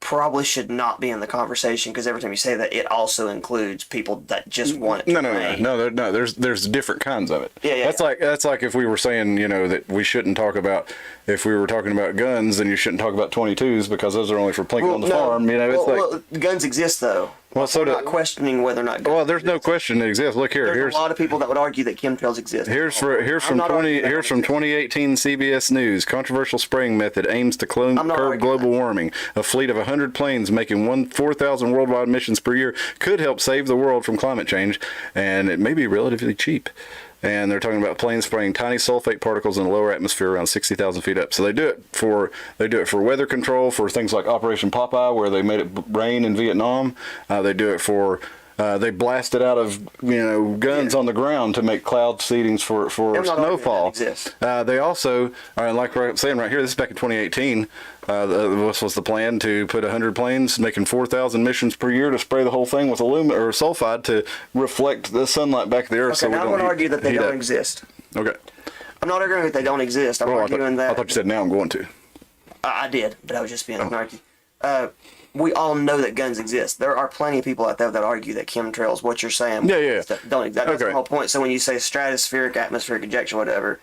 probably should not be in the conversation, because every time you say that, it also includes people that just want it to rain. No. There's different kinds of it. Yeah. That's like if we were saying, that we shouldn't talk about, if we were talking about guns, then you shouldn't talk about 22s because those are only for plinking on the farm. Well, guns exist though. Well, so I'm not questioning whether or not. well, there's no question it exists. Look here. There's Here's a lot of people that would argue that chemtrails exist. Here's I'm from not arguing that 2018 CBS News. Controversial spraying method aims to I'm not curb arguing global that. warming. A fleet of 100 planes making 4,000 worldwide missions per year could help save the world from climate change, and it may be relatively cheap. And they're talking about planes spraying tiny sulfate particles in the lower atmosphere around 60,000 feet up. So they do it for weather control, for things like Operation Popeye, where they made it rain in Vietnam. They do it for they blast it out of guns on the ground to make cloud seedings for I'm not arguing snowfall. that exists. They also, like I'm saying right here, this is back in 2018. This was the plan to put 100 planes making 4,000 missions per year to spray the whole thing with aluminum or sulfide to reflect the sunlight back to the earth. Okay, So we now I'm don't going to argue that they heat don't up. exist. Okay. I'm not arguing that they don't exist. I'm Well, arguing I that. thought you said now I'm going to. I did, but I was just being snarky. We all know that guns exist. There are plenty of people out there that argue that chemtrails, what you're saying, Yeah. don't exist. That's Okay. the whole point. So when you say stratospheric atmospheric injection, whatever,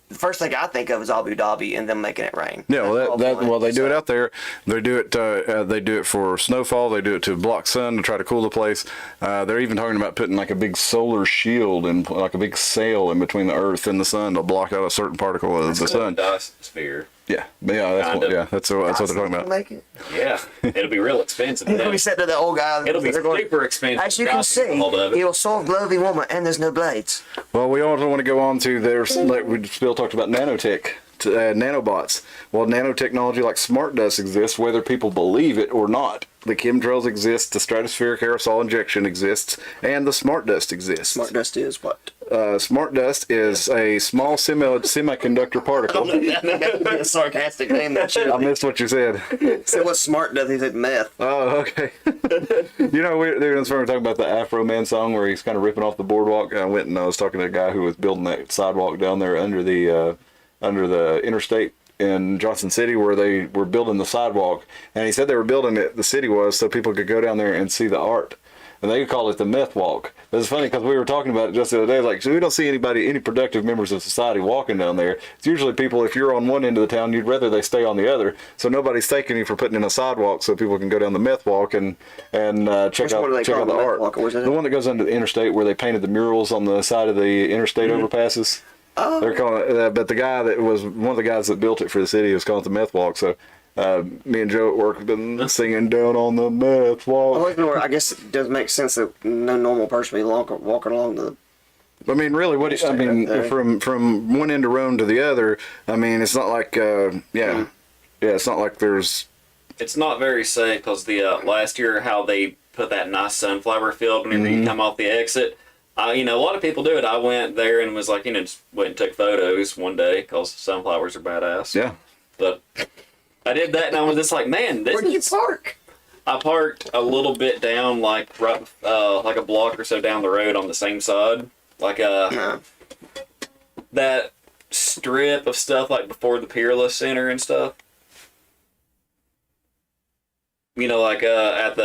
the first thing I think of is Abu Dhabi and them making it rain. Yeah, well, That's the whole point. they do it So- out there. They do it. They do it for snowfall. They do it to block sun to try to cool the place. They're even talking about putting like a big solar shield and like a big sail in between the Earth and the sun to block out a certain particle of the sun. Dust sphere. Yeah, that's Kind what, of. that's what they're talking about. Make it. Yeah, it'll be real expensive. It'll be said to the old guy. It'll be they're going, super expensive. as you can Dustin see, hold of it. it'll solve glowing woman, and there's no blades. Well, we also want to go on to there's like we still talked about nanotech nanobots. Well, nanotechnology like smart dust exists, whether people believe it or not. The chemtrails exist, the stratospheric aerosol injection exists, and the smart dust exists. Smart dust is what? Smart dust is a small semiconductor particle. That would be a sarcastic name. That should. I missed what you said. So what's smart dust? He said meth. Oh, okay. You know, we were talking about the Afro Man song where he's kind of ripping off the boardwalk. I went and I was talking to a guy who was building that sidewalk down there under the interstate in Johnson City where they were building the sidewalk, and he said they were building it, the city was, so people could go down there and see the art, and they call it the meth walk. But it's funny because we were talking about it just the other day, like, so we don't see any productive members of society walking down there. It's usually people, if you're on one end of the town, you'd rather they stay on the other, so nobody's thanking you for putting in a sidewalk so people can go down the meth walk and check out the art. The one that goes under the interstate where they painted the murals on the side of the interstate overpasses. Oh. They're calling it, but the guy that was one of the guys that built it for the city was calling it the meth walk. So me and Joe at work have been singing down on the meth walk. Well, I guess it does make sense that no normal person would be walking along the. I mean, really, from one end of Rome to the other, I mean, it's not like it's not like there's. It's not very safe because the last year how they put that nice sunflower field whenever you come off the exit. A lot of people do it. I went there and was like, just went and took photos one day because sunflowers are badass. Yeah. But I did that and I was just like, man, Where do you park? I parked a little bit down, like like a block or so down the road on the same side, like that strip of stuff like before the Peerless Center and stuff. Like at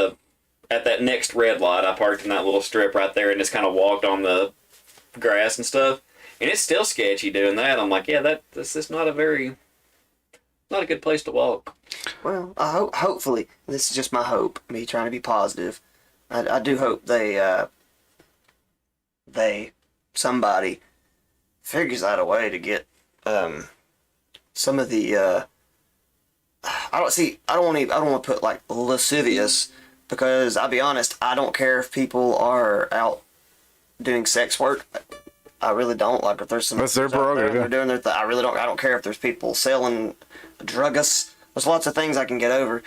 that next red light, I parked in that little strip right there and just kind of walked on the grass and stuff. And it's still sketchy doing that. I'm like, yeah, this is not a good place to walk. Well, hopefully, this is just my hope, me trying to be positive. I do hope somebody figures out a way to get some of the I don't want to put like lascivious, because I'll be honest, I don't care if people are out doing sex work. I really don't. Like if there's some that's their prerogative. They're doing their thing. I really don't. I don't care if there's people selling drugs. There's lots of things I can get over.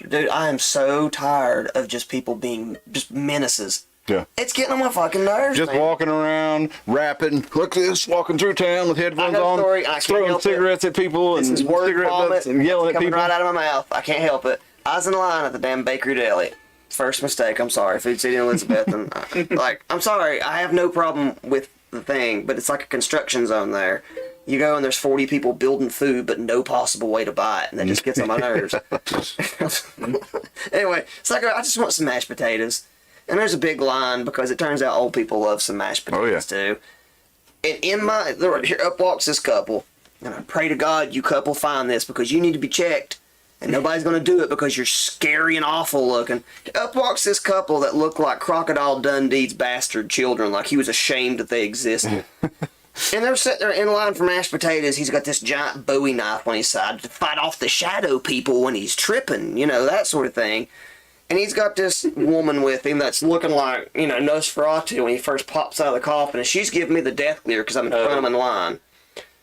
Dude, I am so tired of just people being just menaces. Yeah. It's getting on my fucking nerves. Just man. walking around, rapping, look at this, walking through town with headphones on, throwing cigarettes at people and cigarette butts and yelling at people. Right out of my mouth. I can't help it. I was in line at the damn Bakery Deli. First mistake. I'm sorry. Food City in Elizabeth. And I'm sorry. I have no problem with the thing, but it's like a construction zone there. You go and there's 40 people building food, but no possible way to buy it, and that just gets on my nerves. Anyway, it's like I just want some mashed potatoes. And there's a big line because it turns out old people love some mashed potatoes too. And here up walks this couple, and I pray to God you couple find this because you need to be checked, and nobody's gonna do it because you're scary and awful looking. Up walks this couple that looked like Crocodile Dundee's bastard children, like he was ashamed that they existed. And they're sitting there in line for mashed potatoes. He's got this giant Bowie knife on his side to fight off the shadow people when he's tripping, that sort of thing. And he's got this woman with him that's looking like, Nosferatu when he first pops out of the coffin. And she's giving me the death glare because I'm in front of him in line.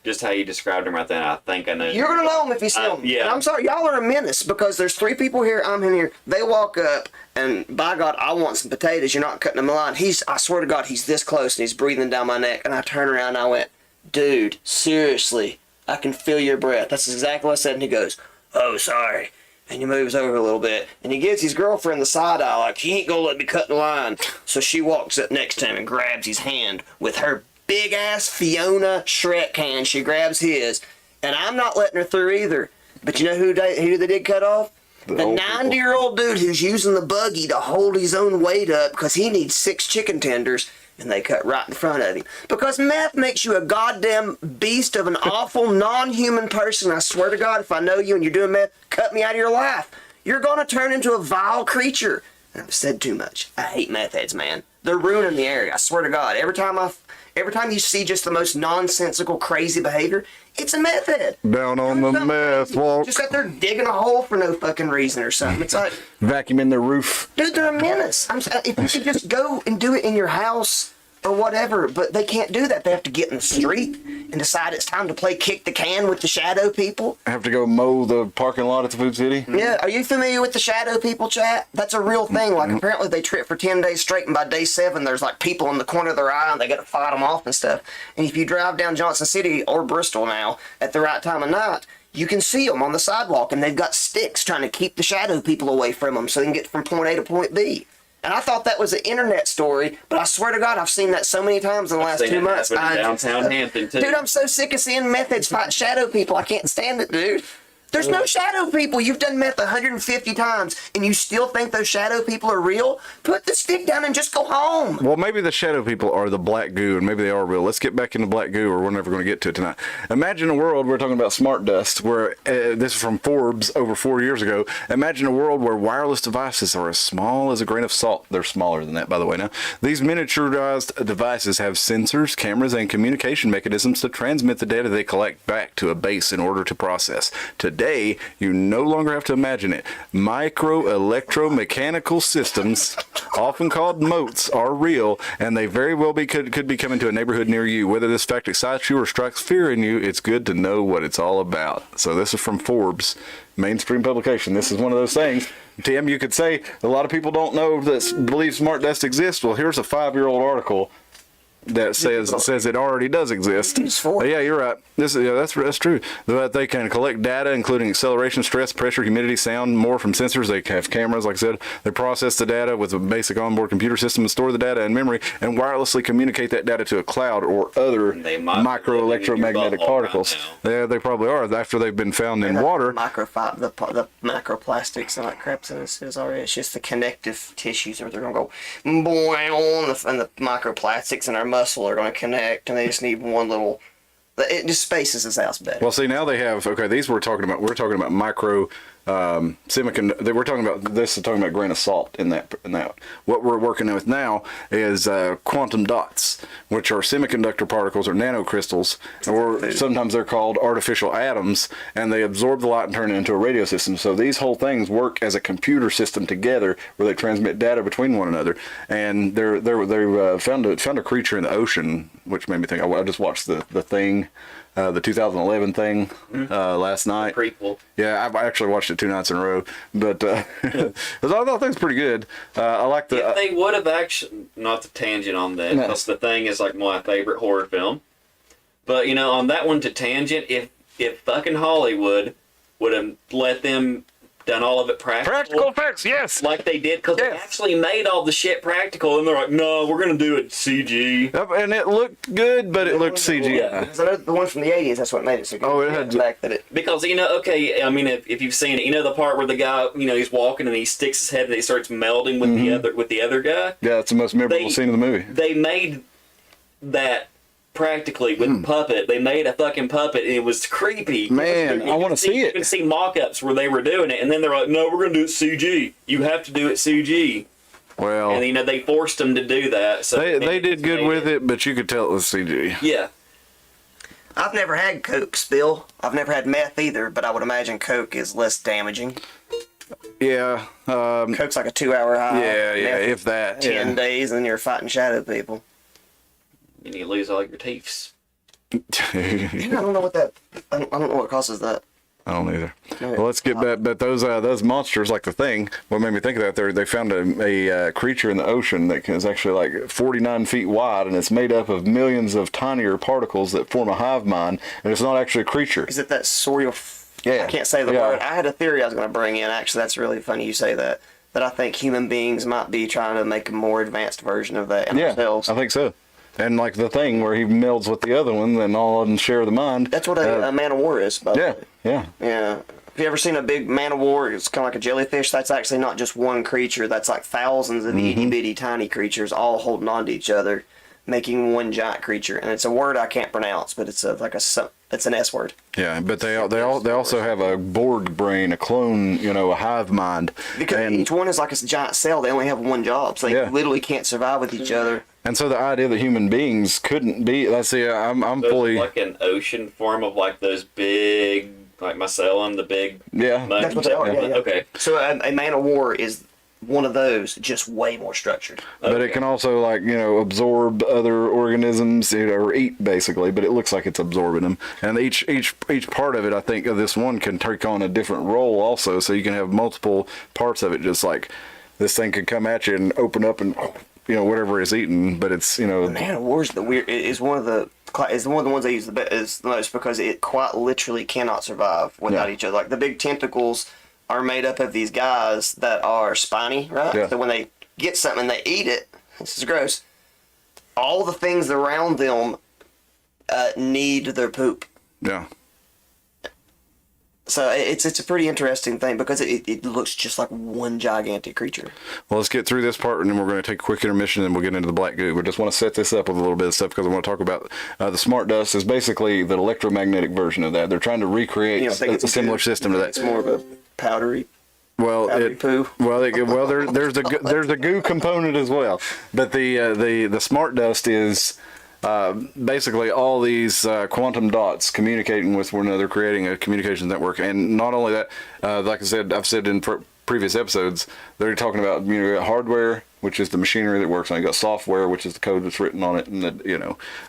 Just how you described him right then, I think I know. You're going to know him if you see him. Yeah. And I'm sorry, y'all are a menace because there's 3 people here, I'm in here. They walk up, and by God, I want some potatoes. You're not cutting them a line. I swear to God, he's this close, and he's breathing down my neck. And I turn around, and I went, dude, seriously, I can feel your breath. That's exactly what I said. And he goes, oh, sorry. And he moves over a little bit, and he gives his girlfriend the side eye, like, he ain't gonna let me cut the line. So she walks up next to him and grabs his hand with her big-ass Fiona Shrek hand. She grabs his, and I'm not letting her through either. But you know who they did cut off? The 90-year-old dude who's using the buggy to hold his own weight up because he needs 6 chicken tenders. And they cut right in front of him. Because meth makes you a goddamn beast of an awful, non-human person. I swear to God, if I know you and you're doing meth, cut me out of your life. You're going to turn into a vile creature. And I've said too much. I hate meth heads, man. They're ruining the area. I swear to God. Every time you see just the most nonsensical, crazy behavior, it's a meth head. Down on the meth walk. Just out there digging a hole for no fucking reason or something. It's like vacuuming the roof. dude, they're a menace. If you could just go and do it in your house or whatever, but they can't do that. They have to get in the street and decide it's time to play kick the can with the shadow people. I have to go mow the parking lot at the Food City. Yeah, are you familiar with the shadow people, chat? That's a real thing. Like, apparently they trip for 10 days straight, and by day 7, there's like people in the corner of their eye, and they got to fight them off and stuff. And if you drive down Johnson City or Bristol now at the right time of night, you can see them on the sidewalk, and they've got sticks trying to keep the shadow people away from them so they can get from point A to point B. And I thought that was an internet story, but I swear to God, I've seen that so many times in the last 2 months. Downtown Hampton, too. Dude, I'm so sick of seeing methods fight shadow people. I can't stand it, dude. There's no shadow people. You've done meth 150 times, and you still think those shadow people are real? Put the stick down and just go home. Well, maybe the shadow people are the black goo, and maybe they are real. Let's get back into black goo, or we're never going to get to it tonight. Imagine a world, we're talking about smart dust, where, this is from Forbes over 4 years ago. Imagine a world where wireless devices are as small as a grain of salt. They're smaller than that, by the way, now. These miniaturized devices have sensors, cameras, and communication mechanisms to transmit the data they collect back to a base in order to process. Today, you no longer have to imagine it. Micro electromechanical systems, often called motes, are real, and they very well could be coming to a neighborhood near you. Whether this fact excites you or strikes fear in you, it's good to know what it's all about. So this is from Forbes, mainstream publication. This is one of those things. Tim, you could say a lot of people don't know that believe smart dust exists. Well, here's a 5-year-old article that says it already does exist. Yeah, you're right. That's true. But they can collect data, including acceleration, stress, pressure, humidity, sound, more from sensors. They have cameras, like I said. They process the data with a basic onboard computer system and store the data in memory and wirelessly communicate that data to a cloud or other micro electromagnetic particles. Right, yeah, they probably are. After they've been found in water. The microplastics and that crap's in it is already. It's just the connective tissues where they're going to go, and the microplastics in our muscle are going to connect, and they just need one little. It just spaces his house better. Well, see, now they have, these we're talking about micro semiconductor. We're talking about, this is talking about grain of salt in that. What we're working with now is quantum dots, which are semiconductor particles or nanocrystals, or sometimes they're called artificial atoms, and they absorb the light and turn it into a radio system. So these whole things work as a computer system together, where they transmit data between one another. And they found a creature in the ocean, which made me think. I just watched the thing. The 2011 thing last night. Prequel. Yeah, I actually watched it 2 nights in a row, but I thought it was pretty good. I like the. If they would have actually, not the tangent on that, because the thing is like my favorite horror film. But on that one to tangent, if fucking Hollywood would have let them done all of it practical effects, yes, like they did, because they actually made all the shit practical, and they're like, no, we're gonna do it CG. Yep, and it looked good, but it looked CGI. Yeah, because I know the one from the 80s, that's what made it so good. Oh, it had the fact that it. Because I mean, if you've seen it, the part where the guy, he's walking and he sticks his head and he starts melding with the other guy. Yeah, it's the most memorable scene of the movie. They made that practically with puppet. They made a fucking puppet, and it was creepy. Man, I want to see it. You can see mock-ups where they were doing it, and then they're like, no, we're going to do it CG. You have to do it CG. Well, and they forced them to do that. So they did good with it, but you could tell it was CG. Yeah. I've never had coke spill. I've never had meth either, but I would imagine coke is less damaging. Yeah. Coke's like a 2-hour high. Yeah, if that. 10 days, and you're fighting shadow people. And you lose all your teeth. I don't know what that. I don't know what causes that. I don't either. Well, let's get back. But those monsters, like the thing, what made me think of that? They found a creature in the ocean that is actually like 49 feet wide, and it's made up of millions of tinier particles that form a hive mind, and it's not actually a creature. Is it that Sorial? Yeah. I can't say the word. I had a theory I was going to bring in. Actually, that's really funny you say that. That I think human beings might be trying to make a more advanced version of that in ourselves. I think so. And like the thing where he melds with the other one, then all of them share the mind. That's what a man of war is. By the way. Yeah. Have you ever seen a big man of war? It's kind of like a jellyfish. That's actually not just one creature. That's like thousands of itty bitty tiny creatures all holding on to each other, making one giant creature. And it's a word I can't pronounce, but it's it's an S word. Yeah, but they also have a Borg brain, a clone, a hive mind. Because each one is like a giant cell. They only have one job, so they literally can't survive with each other. And so the idea that human beings couldn't be, let's see, I'm fully like an ocean form of like those big, like mycelium, the big. Yeah, that's what they are. Yeah. Okay. So a man of war is one of those, just way more structured. But it can also, like, absorb other organisms, or eat, basically, but it looks like it's absorbing them. And each part of it, I think, of this one can take on a different role also, so you can have multiple parts of it, just like this thing could come at you and open up and, whatever it's eating, but it's, Man of War's the weird, is one of the ones I use the most because it quite literally cannot survive without each other. Like, the big tentacles are made up of these guys that are spiny, right? Yeah. So when they get something and they eat it, this is gross, all the things around them need their poop. Yeah. So it's a pretty interesting thing because it looks just like one gigantic creature. Well, let's get through this part, and then we're going to take a quick intermission, and we'll get into the black goo. We just want to set this up with a little bit of stuff because I want to talk about the smart dust is basically the electromagnetic version of that. They're trying to recreate a similar system to that. It's more of a powdery. Well, poo. There's a goo component as well, but the smart dust is basically all these quantum dots communicating with one another, creating a communications network. And not only that, like I said, I've said in previous episodes, they're talking about hardware, which is the machinery that works on it. You got software, which is the code that's written on it, and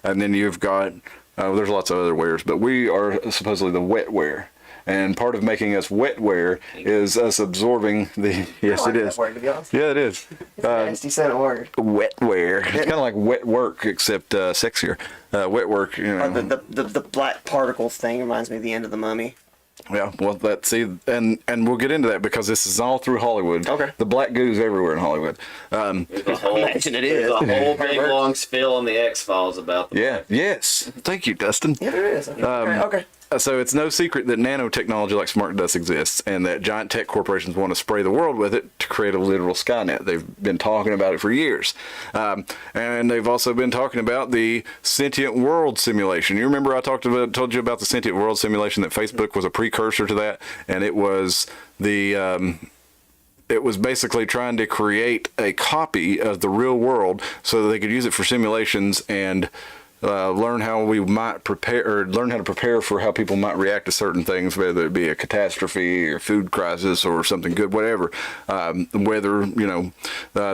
and then you've got there's lots of other wares, but we are supposedly the wetware. And part of making us wetware is us absorbing the. Yes, it is. Yeah, it is. It's a nasty set of word. Wetware. It's kind of like wet work, except sexier. Wet work. The black particle thing reminds me of the end of the Mummy. Yeah, well, and we'll get into that because this is all through Hollywood. Okay. The black goo's everywhere in Hollywood. Imagine it is. There's a whole big long spill in the X-Files about them. Yeah. Yes. Thank you, Dustin. Yeah, there is. Okay. So it's no secret that nanotechnology like smart dust exists, and that giant tech corporations want to spray the world with it to create a literal Skynet. They've been talking about it for years, and they've also been talking about the sentient world simulation. You remember I told you about the sentient world simulation, that Facebook was a precursor to that, and it was it was basically trying to create a copy of the real world so that they could use it for simulations and learn how we might prepare, or learn how to prepare for how people might react to certain things, whether it be a catastrophe or food crisis or something good, whatever.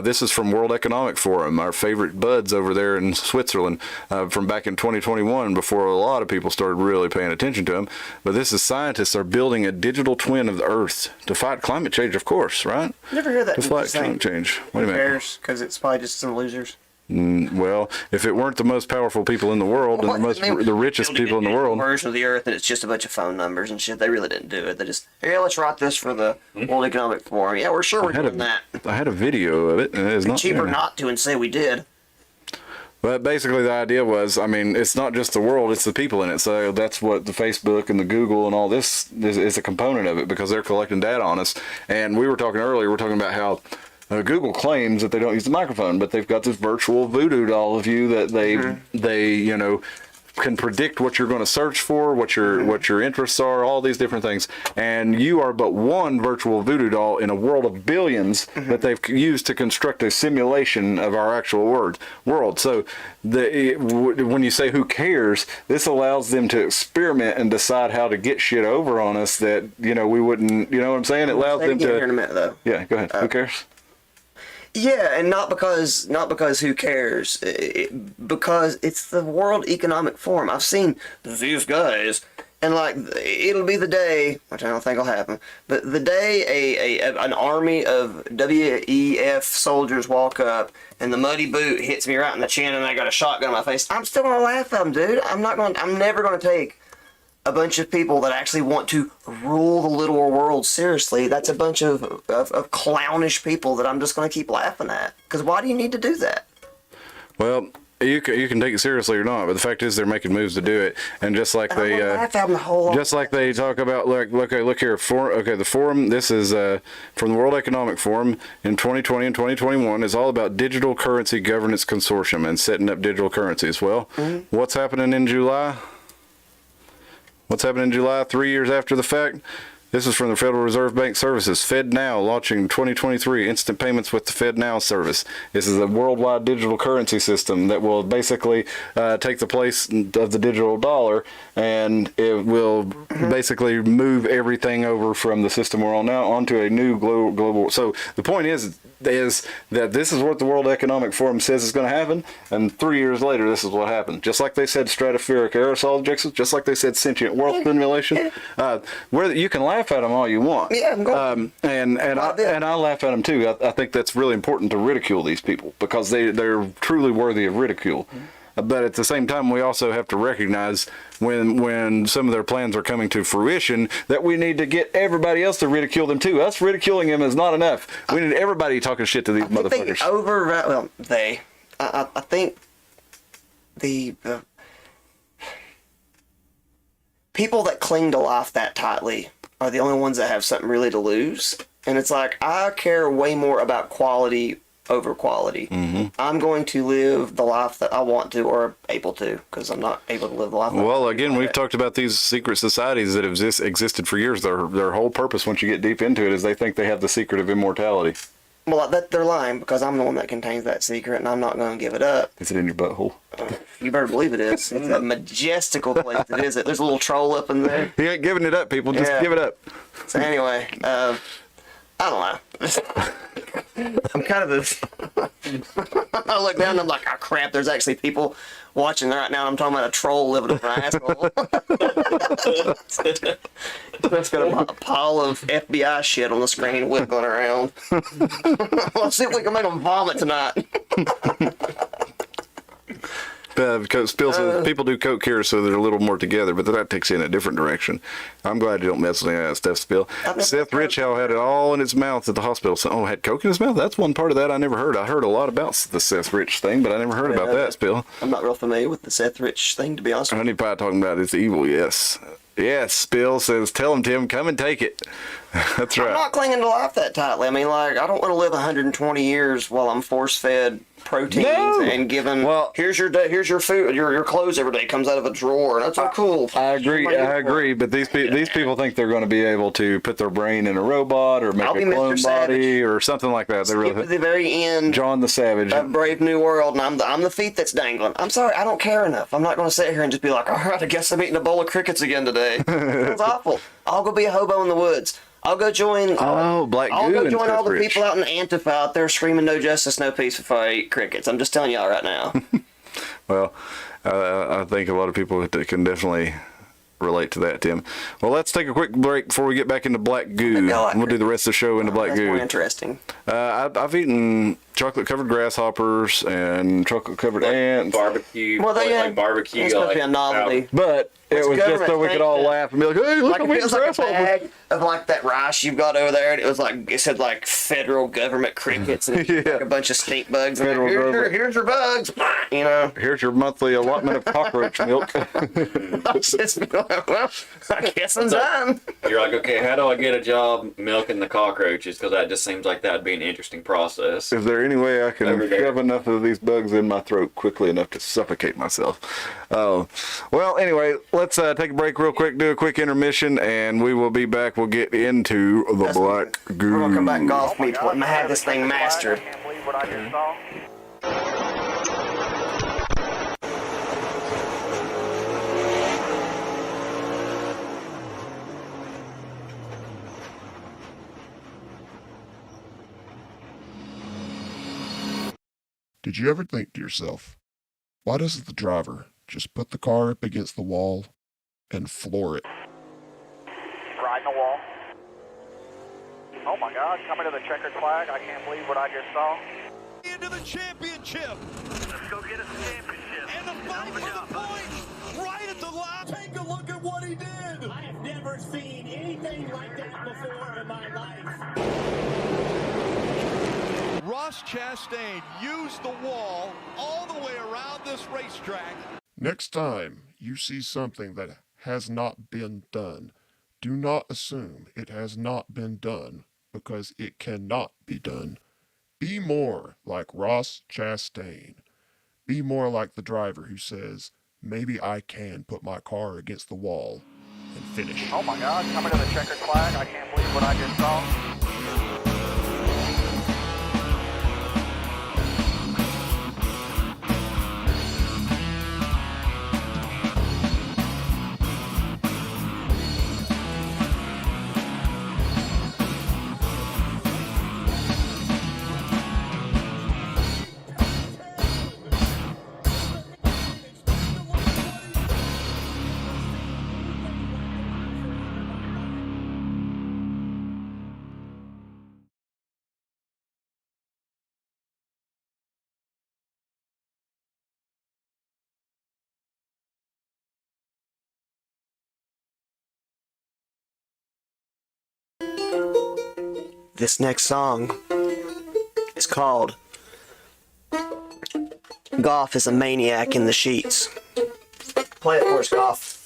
This is from World Economic Forum, our favorite buds over there in Switzerland, from back in 2021, before a lot of people started really paying attention to them. But this is scientists are building a digital twin of the Earth to fight climate change, of course, right? Never heard that. To fight climate change. What do you mean? Because it's probably just some losers. Well, if it weren't the most powerful people in the world and the richest people in the world, version of the Earth, and it's just a bunch of phone numbers and shit. They really didn't do it. They just, let's write this for the World Economic Forum. Yeah, we're sure we're doing that. I had a video of it, and it is not cheaper not to and say we did. But basically, the idea was, it's not just the world; it's the people in it. So that's what the Facebook and the Google and all this is a component of it, because they're collecting data on us. And we were talking earlier. We're talking about how Google claims that they don't use the microphone, but they've got this virtual voodoo doll of you that they can predict what you're going to search for, what your interests are, all these different things. And you are but one virtual voodoo doll in a world of billions that they've used to construct a simulation of our actual world. So when you say who cares, this allows them to experiment and decide how to get shit over on us that we wouldn't. You know what I'm saying? It allows them to. Here in a minute, though. Yeah, go ahead. Who cares? Yeah, and not because who cares, because it's the World Economic Forum. I've seen these guys, and it'll be the day, which I don't think will happen, but the day an army of WEF soldiers walk up and the muddy boot hits me right in the chin and I got a shotgun in my face, I'm still gonna laugh at them, dude. I'm never gonna take a bunch of people that actually want to rule the literal world seriously. That's a bunch of clownish people that I'm just going to keep laughing at. Because why do you need to do that? Well, you can take it seriously or not, but the fact is they're making moves to do it. And just like they talk about, look here, the forum, this is from the World Economic Forum in 2020 and 2021, is all about digital currency governance consortium and setting up digital currencies. Well, what's happening in July? 3 years after the fact? This is from the Federal Reserve Bank Services. FedNow launching 2023 instant payments with the FedNow service. This is a worldwide digital currency system that will basically take the place of the digital dollar, and it will basically move everything over from the system we're on now onto a new global. So the point is, is that this is what the World Economic Forum says is going to happen, and 3 years later, this is what happened. Just like they said stratospheric aerosol ejections, just like they said sentient world simulation, where you can laugh at them all you want. Yeah, I'm going and I laugh at them too. I think that's really important to ridicule these people because they're truly worthy of ridicule. But at the same time, we also have to recognize when some of their plans are coming to fruition that we need to get everybody else to ridicule them too. Us ridiculing them is not enough. We need everybody talking shit to these motherfuckers. I think the people that cling to life that tightly are the only ones that have something really to lose. And it's like, I care way more about quality over quality. Mm-hmm. I'm going to live the life that I want to or able to, because I'm not able to live the life. Well, again, we've talked about these secret societies that have existed for years. Their whole purpose, once you get deep into it, is they think they have the secret of immortality. Well, they're lying, because I'm the one that contains that secret, and I'm not going to give it up. Is it in your butthole? You better believe it is. It's a majestical place. It is. There's a little troll up in there. He ain't giving it up, people. Just give it up. So anyway, I don't know. I'm kind of this. I look down and I'm like, oh crap, there's actually people watching right now. I'm talking about a troll living in my asshole. That's got a pile of FBI shit on the screen wiggling around. Let's see if we can make them vomit tonight. Because people do coke here, so they're a little more together, but that takes you in a different direction. I'm glad you don't mess with any of that stuff, Spill. Seth Richhow had it all in his mouth at the hospital. So, had coke in his mouth? That's one part of that I never heard. I heard a lot about the Seth Rich thing, but I never heard about that, Spill. I'm not real familiar with the Seth Rich thing, to be honest with you. Honey Pie talking about it's evil, yes. Yes, Spill says, tell him, Tim, come and take it. That's right. I'm not clinging to life that tightly. I mean, like, I don't want to live 120 years while I'm force-fed proteins and given, here's your food, your clothes every day comes out of a drawer, and that's all cool. I agree, but these people think they're going to be able to put their brain in a robot or make a clone body or something like that. They really at the very end, John the Savage, of Brave New World, and I'm the feet that's dangling. I'm sorry, I don't care enough. I'm not going to sit here and just be like, all right, I guess I'm eating a bowl of crickets again today. That's awful. I'll go be a hobo in the woods. I'll go join. Black I'll Goo go and join all the Rich. people out in Antifa out there screaming "No justice, no peace" if I eat crickets. I'm just telling y'all right now. Well, I think a lot of people can definitely relate to that, Tim. Well, let's take a quick break before we get back into Black Goo. We'll do the rest of the show into Black That's Goo. more interesting. I've eaten chocolate-covered grasshoppers and chocolate-covered ants. Barbecue. Well, like barbecue. It's supposed to be a novelty. But it was just so we could all laugh and be like, hey, look, Like I'm if it eating was like a grasshoppers. bag of like that rice you've got over there, and it said like federal government crickets and like a bunch of stink bugs. And here's your bugs, you know. Here's your monthly allotment of cockroach milk. Well, I guess I'm done. You're like, okay, how do I get a job milking the cockroaches? Because that just seems like that would be an interesting process. Is there any way I can shove enough of these bugs in my throat quickly enough to suffocate myself? Well, anyway, let's take a break real quick, do a quick intermission, and we will be back. We'll get into the Black Goo. We're gonna come back and golf me. I had this thing mastered. I can't believe what I just saw. Did you ever think to yourself, why doesn't the driver just put the car up against the wall and floor it? Right in the wall. Oh my God, coming to the checkered flag. I can't believe what I just saw. Into the championship. Let's go get us a championship. And the fight for the points right at the line. Take a look at what he did. I have never seen anything like that before in my life. Ross Chastain used the wall all the way around this racetrack. Next time you see something that has not been done, do not assume it has not been done, because it cannot be done. Be more like Ross Chastain. Be more like the driver who says, maybe I can put my car against the wall and finish. Oh my God, coming to the checkered flag. I can't believe what I just saw. This next song is called Goff is a Maniac in the Sheets. Play it for us, Goff.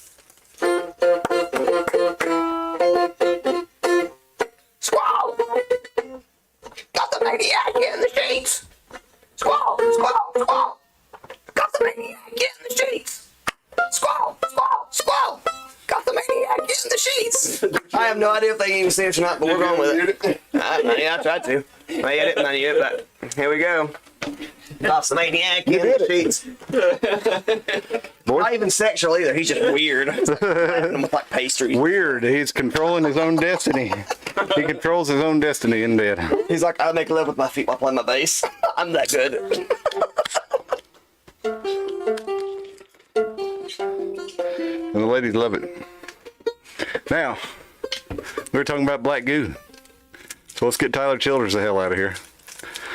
Squall! Got the maniac in the sheets! Squall! Squall! Squall! Got the maniac in the sheets! Squall! Squall! Squall! Got the maniac in the sheets! I have no idea if they can even see it or not, but we're going with it. I tried to. I edit none yet, but here we go. Goff's the maniac in the sheets. Not even sexual either. He's just weird. With like pastries. Weird. He's controlling his own destiny. He controls his own destiny in bed. He's like, I make love with my feet while playing my bass. I'm that good. And the ladies love it. Now, we were talking about black goo. So let's get Tyler Childers the hell out of here.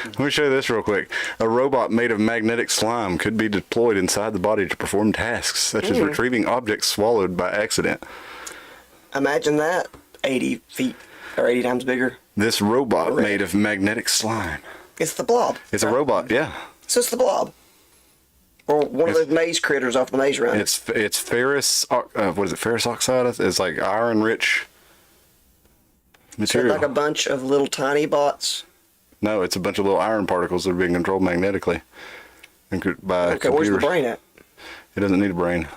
Let me show you this real quick. A robot made of magnetic slime could be deployed inside the body to perform tasks, such as retrieving objects swallowed by accident. Imagine that. 80 feet or 80 times bigger. This robot made of magnetic slime. It's the blob. It's a robot, yeah. So it's the blob. Or one of those maze critters off the maze run. It's ferrous, what is it, ferrous oxide? It's like iron-rich material. Like a bunch of little tiny bots. No, it's a bunch of little iron particles that are being controlled magnetically by Okay, where's the computers. brain at? It doesn't need a brain.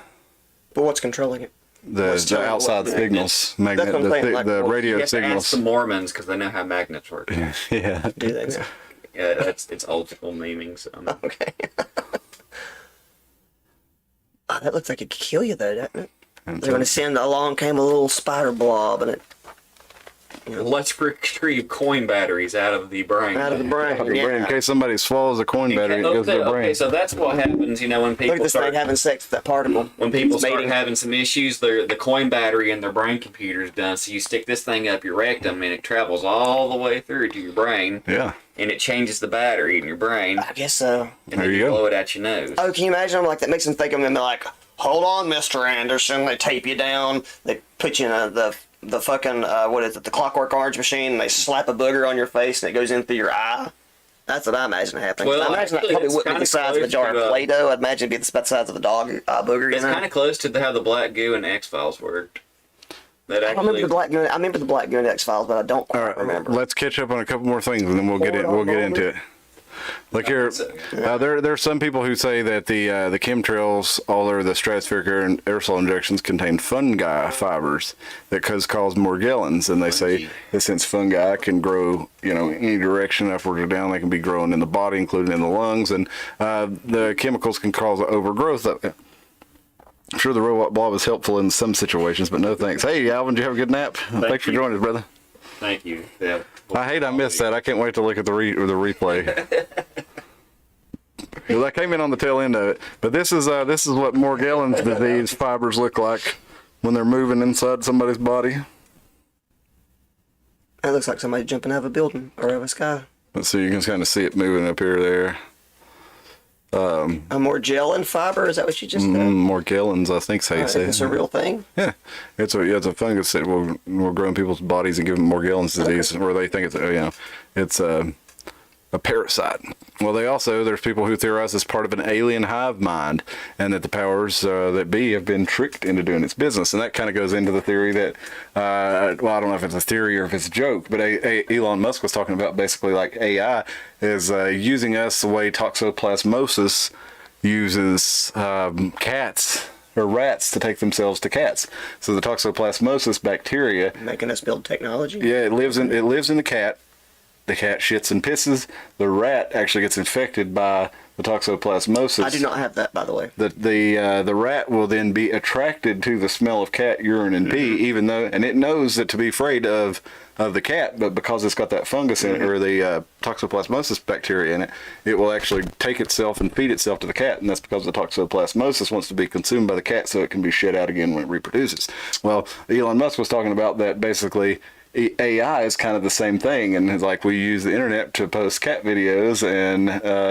But what's controlling it? The telling it outside what- signals, That's what I'm saying, like, the well, radio You have to ask signals. the Mormons because they know how magnets work. Yeah. Do they know? Yeah, it's old school memeing. So Okay. Oh, that looks like it could kill you though, doesn't it? They're going to send along came a little spider blob and it let's retrieve coin batteries out of the brain. out of the brain. Your brain, in Yeah. case somebody swallows a coin battery, it goes to their brain. Okay, so that's what happens. You know, when Look people at this start thing having sex with that particle. when people It's start mating. having some issues, the coin battery in their brain computer is done. So you stick this thing up your rectum, and it travels all the way through to your brain, Yeah. and it changes the battery in your brain, I guess so. and There then you you go. blow it out your nose. Oh, can you imagine? I'm like that makes them think I'm gonna be like, hold on, Mr. Anderson. They tape you down. They put you in the fucking what is it? The Clockwork Orange machine. And they slap a booger on your face and it goes in through your eye. That's what I imagine happening. Well, I imagine that actually, probably it's wouldn't be the kinda size of a close jar to, of Play-Doh. I'd imagine it'd be about the size of a dog booger. It's kind of close to how the black goo in X-Files worked. That I remember actually, the black. I remember the black Goon X-Files, but I don't quite All right, remember. let's catch up on a couple more things, and then we'll get Hold it. on, We'll get hold into on. it. Look here, there are some people who say that the chemtrails, all over the stratospheric air and aerosol injections, contain fungi fibers that cause Morgellons, and they say that since fungi can grow, any direction, upward or down, they can be growing in the body, including in the lungs, and the chemicals can cause overgrowth. I'm sure the robot blob is helpful in some situations, but no thanks. Hey, Alvin, did you have a good nap? Thanks for you. joining us, brother. thank you. Yeah. I hate I missed that. I can't wait to look at the replay. Because I came in on the tail end of it. But this is what Morgellons disease fibers look like when they're moving inside somebody's body. That looks like somebody jumping out of a building or out of a sky. Let's see, you can kind of see it moving up here, there. A Morgellon fiber? Is that what you just said? Morgellons, I think's how you say It's it. a real thing. Yeah, it's a fungus that will grow in people's bodies and give them Morgellons disease, or they think it's a parasite. Well, there's people who theorize it's part of an alien hive mind, and that the powers that be have been tricked into doing its business, and that kind of goes into the theory that, I don't know if it's a theory or if it's a joke, but Elon Musk was talking about basically like AI is using us the way toxoplasmosis uses cats or rats to take themselves to cats. So the toxoplasmosis bacteria, Making us build technology. yeah, it lives in the cat. The cat shits and pisses. The rat actually gets infected by the toxoplasmosis. I do not have that, by the way. The rat will then be attracted to the smell of cat urine and pee, even though, and it knows that to be afraid of the cat, but because it's got that fungus in it, or the toxoplasmosis bacteria in it, it will actually take itself and feed itself to the cat, and that's because the toxoplasmosis wants to be consumed by the cat so it can be shed out again when it reproduces. Well, Elon Musk was talking about that basically. AI is kind of the same thing, and it's like we use the internet to post cat videos, and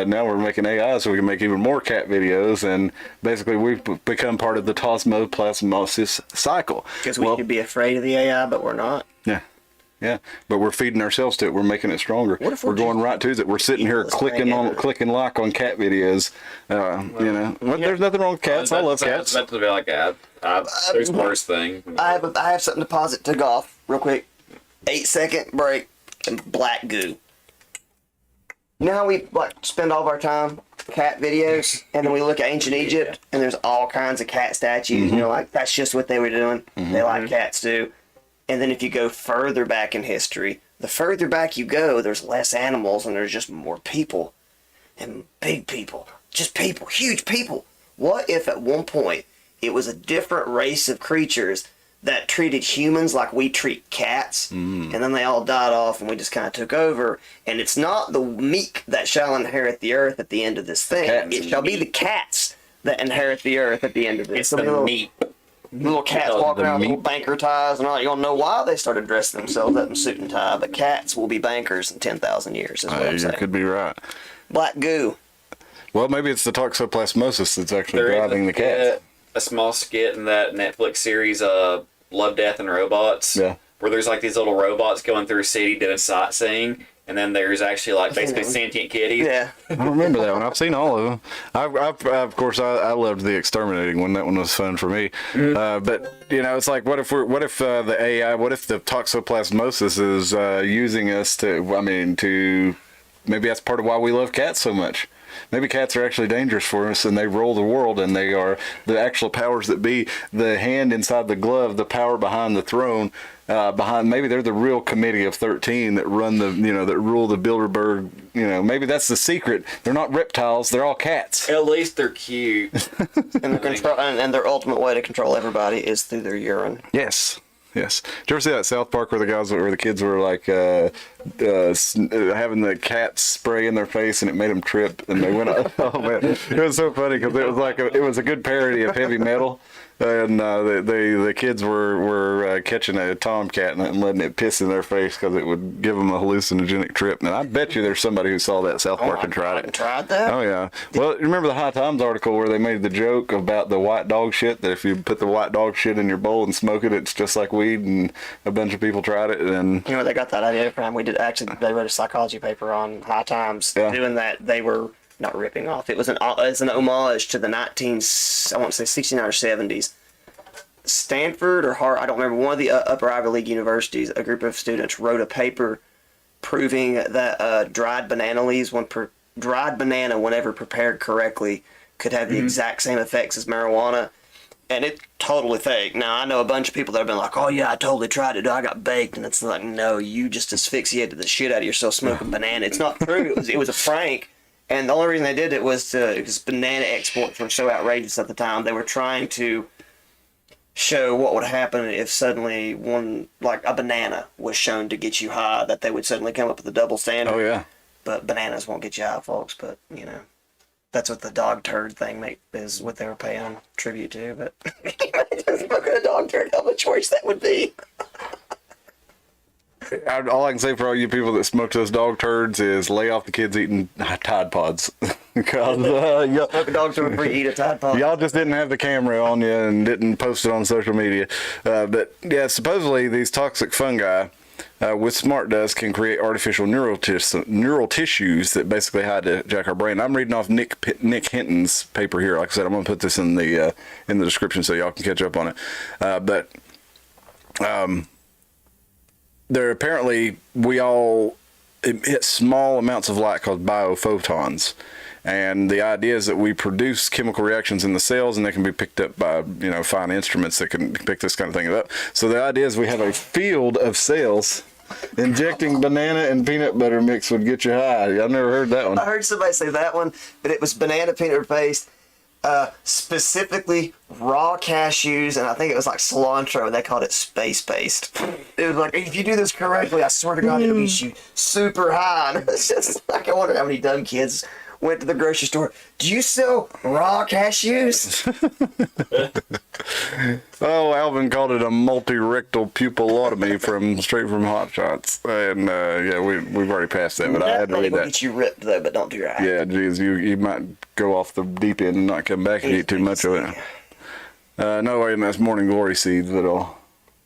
now we're making AI so we can make even more cat videos, and basically we've become part of the toxoplasmosis cycle. Because we should be afraid of the AI, but we're not. Yeah, Yeah, but we're feeding ourselves to it. We're making it stronger. What if we're we're going just right to it? We're sitting here evilest clicking thing on ever? clicking like on cat videos. Well, there's nothing wrong with cats. I love cats. That's about to be like there's worse thing. I have something to pause it to golf real quick. 8-second break and black goo. You know how we like spend all of our time cat videos, and then we look at ancient Egypt, and there's all kinds of cat statues. And you're like, that's just what they were doing. They like cats too. And then if you go further back in history, the further back you go, there's less animals and there's just more people. And big people. Just people. Huge people. What if at one point it was a different race of creatures that treated humans like we treat cats, and then they all died off and we just kind of took over, and it's not the meek that shall inherit the earth at the end of this thing. Cats. It shall be the cats that inherit the earth at the end of this. It's So the little, meat. little cats Yeah, walking the around with meat. little banker ties and all. You don't know why they started dressing themselves up in suit and tie, but cats will be bankers in 10,000 years, is what I'm You saying. could be right. Black goo. Well, maybe it's the toxoplasmosis that's actually There is driving the cats. a small skit in that Netflix series, Love, Death, and Robots. Yeah. Where there's like these little robots going through a city doing sightseeing, and then there's actually like basically sentient kitties. Yeah. I don't remember that one. I've seen all of them. Of course, I loved the exterminating one. That one was fun for me. But it's like, what if the AI, what if the toxoplasmosis is using us to maybe that's part of why we love cats so much. Maybe cats are actually dangerous for us, and they rule the world, and they are the actual powers that be, the hand inside the glove, the power behind the throne, maybe they're the real committee of 13 that run that rule the Bilderberg, maybe that's the secret. They're not reptiles, they're all cats. At least they're cute. And their ultimate way to control everybody is through their urine. Yes. Did you ever see that South Park where the kids were like having the cat spray in their face and it made them trip and they went oh man, it was so funny because it was like it was a good parody of heavy metal, and the kids were catching a tomcat and letting it piss in their face because it would give them a hallucinogenic trip. And I bet you there's somebody who saw that South Park and tried it. Tried that? Oh yeah. Well, remember the High Times article where they made the joke about the white dog shit, that if you put the white dog shit in your bowl and smoke it, it's just like weed, and a bunch of people tried it, and You know, they got that idea from. They wrote a psychology paper on High Times doing that. They were not ripping off. It was an homage to the 69 or 70s. Stanford or Harvard, I don't remember, one of the upper Ivy League universities, a group of students wrote a paper proving that dried banana leaves, dried banana whenever prepared correctly, could have the exact same effects as marijuana. And it's totally fake. Now, I know a bunch of people that have been like, oh yeah, I totally tried it. I got baked. And it's like, no, you just asphyxiated the shit out of yourself smoking banana. It's not true. It was a prank. And the only reason they did it was because banana exports were so outrageous at the time. They were trying to show what would happen if suddenly a banana was shown to get you high, that they would suddenly come up with a double standard. oh yeah. But bananas won't get you high, folks. But, that's what the dog turd thing is what they were paying tribute to. But imagine smoking a dog turd, how much worse that would be. All I can say for all you people that smoke those dog turds is lay off the kids eating Tide Pods. Because Smoke a dog turd before you eat a Tide Pod. y'all just didn't have the camera on you and didn't post it on social media. But yeah, supposedly these toxic fungi with smart dust can create artificial neural tissues that basically hijack our brain. I'm reading off Nick Hinton's paper here. Like I said, I'm going to put this in the description so y'all can catch up on it. But there apparently we all emit small amounts of light called biophotons. And the idea is that we produce chemical reactions in the cells, and they can be picked up by fine instruments that can pick this kind of thing up. So the idea is we have a field of cells. Injecting banana and peanut butter mix would get you high. I've never heard that one. I heard somebody say that one, but it was banana peanut butter paste, specifically raw cashews, and I think it was like cilantro, and they called it space paste. It was like, if you do this correctly, I swear to God, it'll get you super high. And it's just like, I wonder how many dumb kids went to the grocery store. Do you sell raw cashews? Oh, Alvin called it a multi-rectal pupilotomy straight from Hot Shots, and yeah, we've already passed that, but I had to read will that. get you ripped though, but don't do your eye. Yeah, geez, you might go off the deep end and not come back and eat too much of it. No way, that's morning glory seeds at all.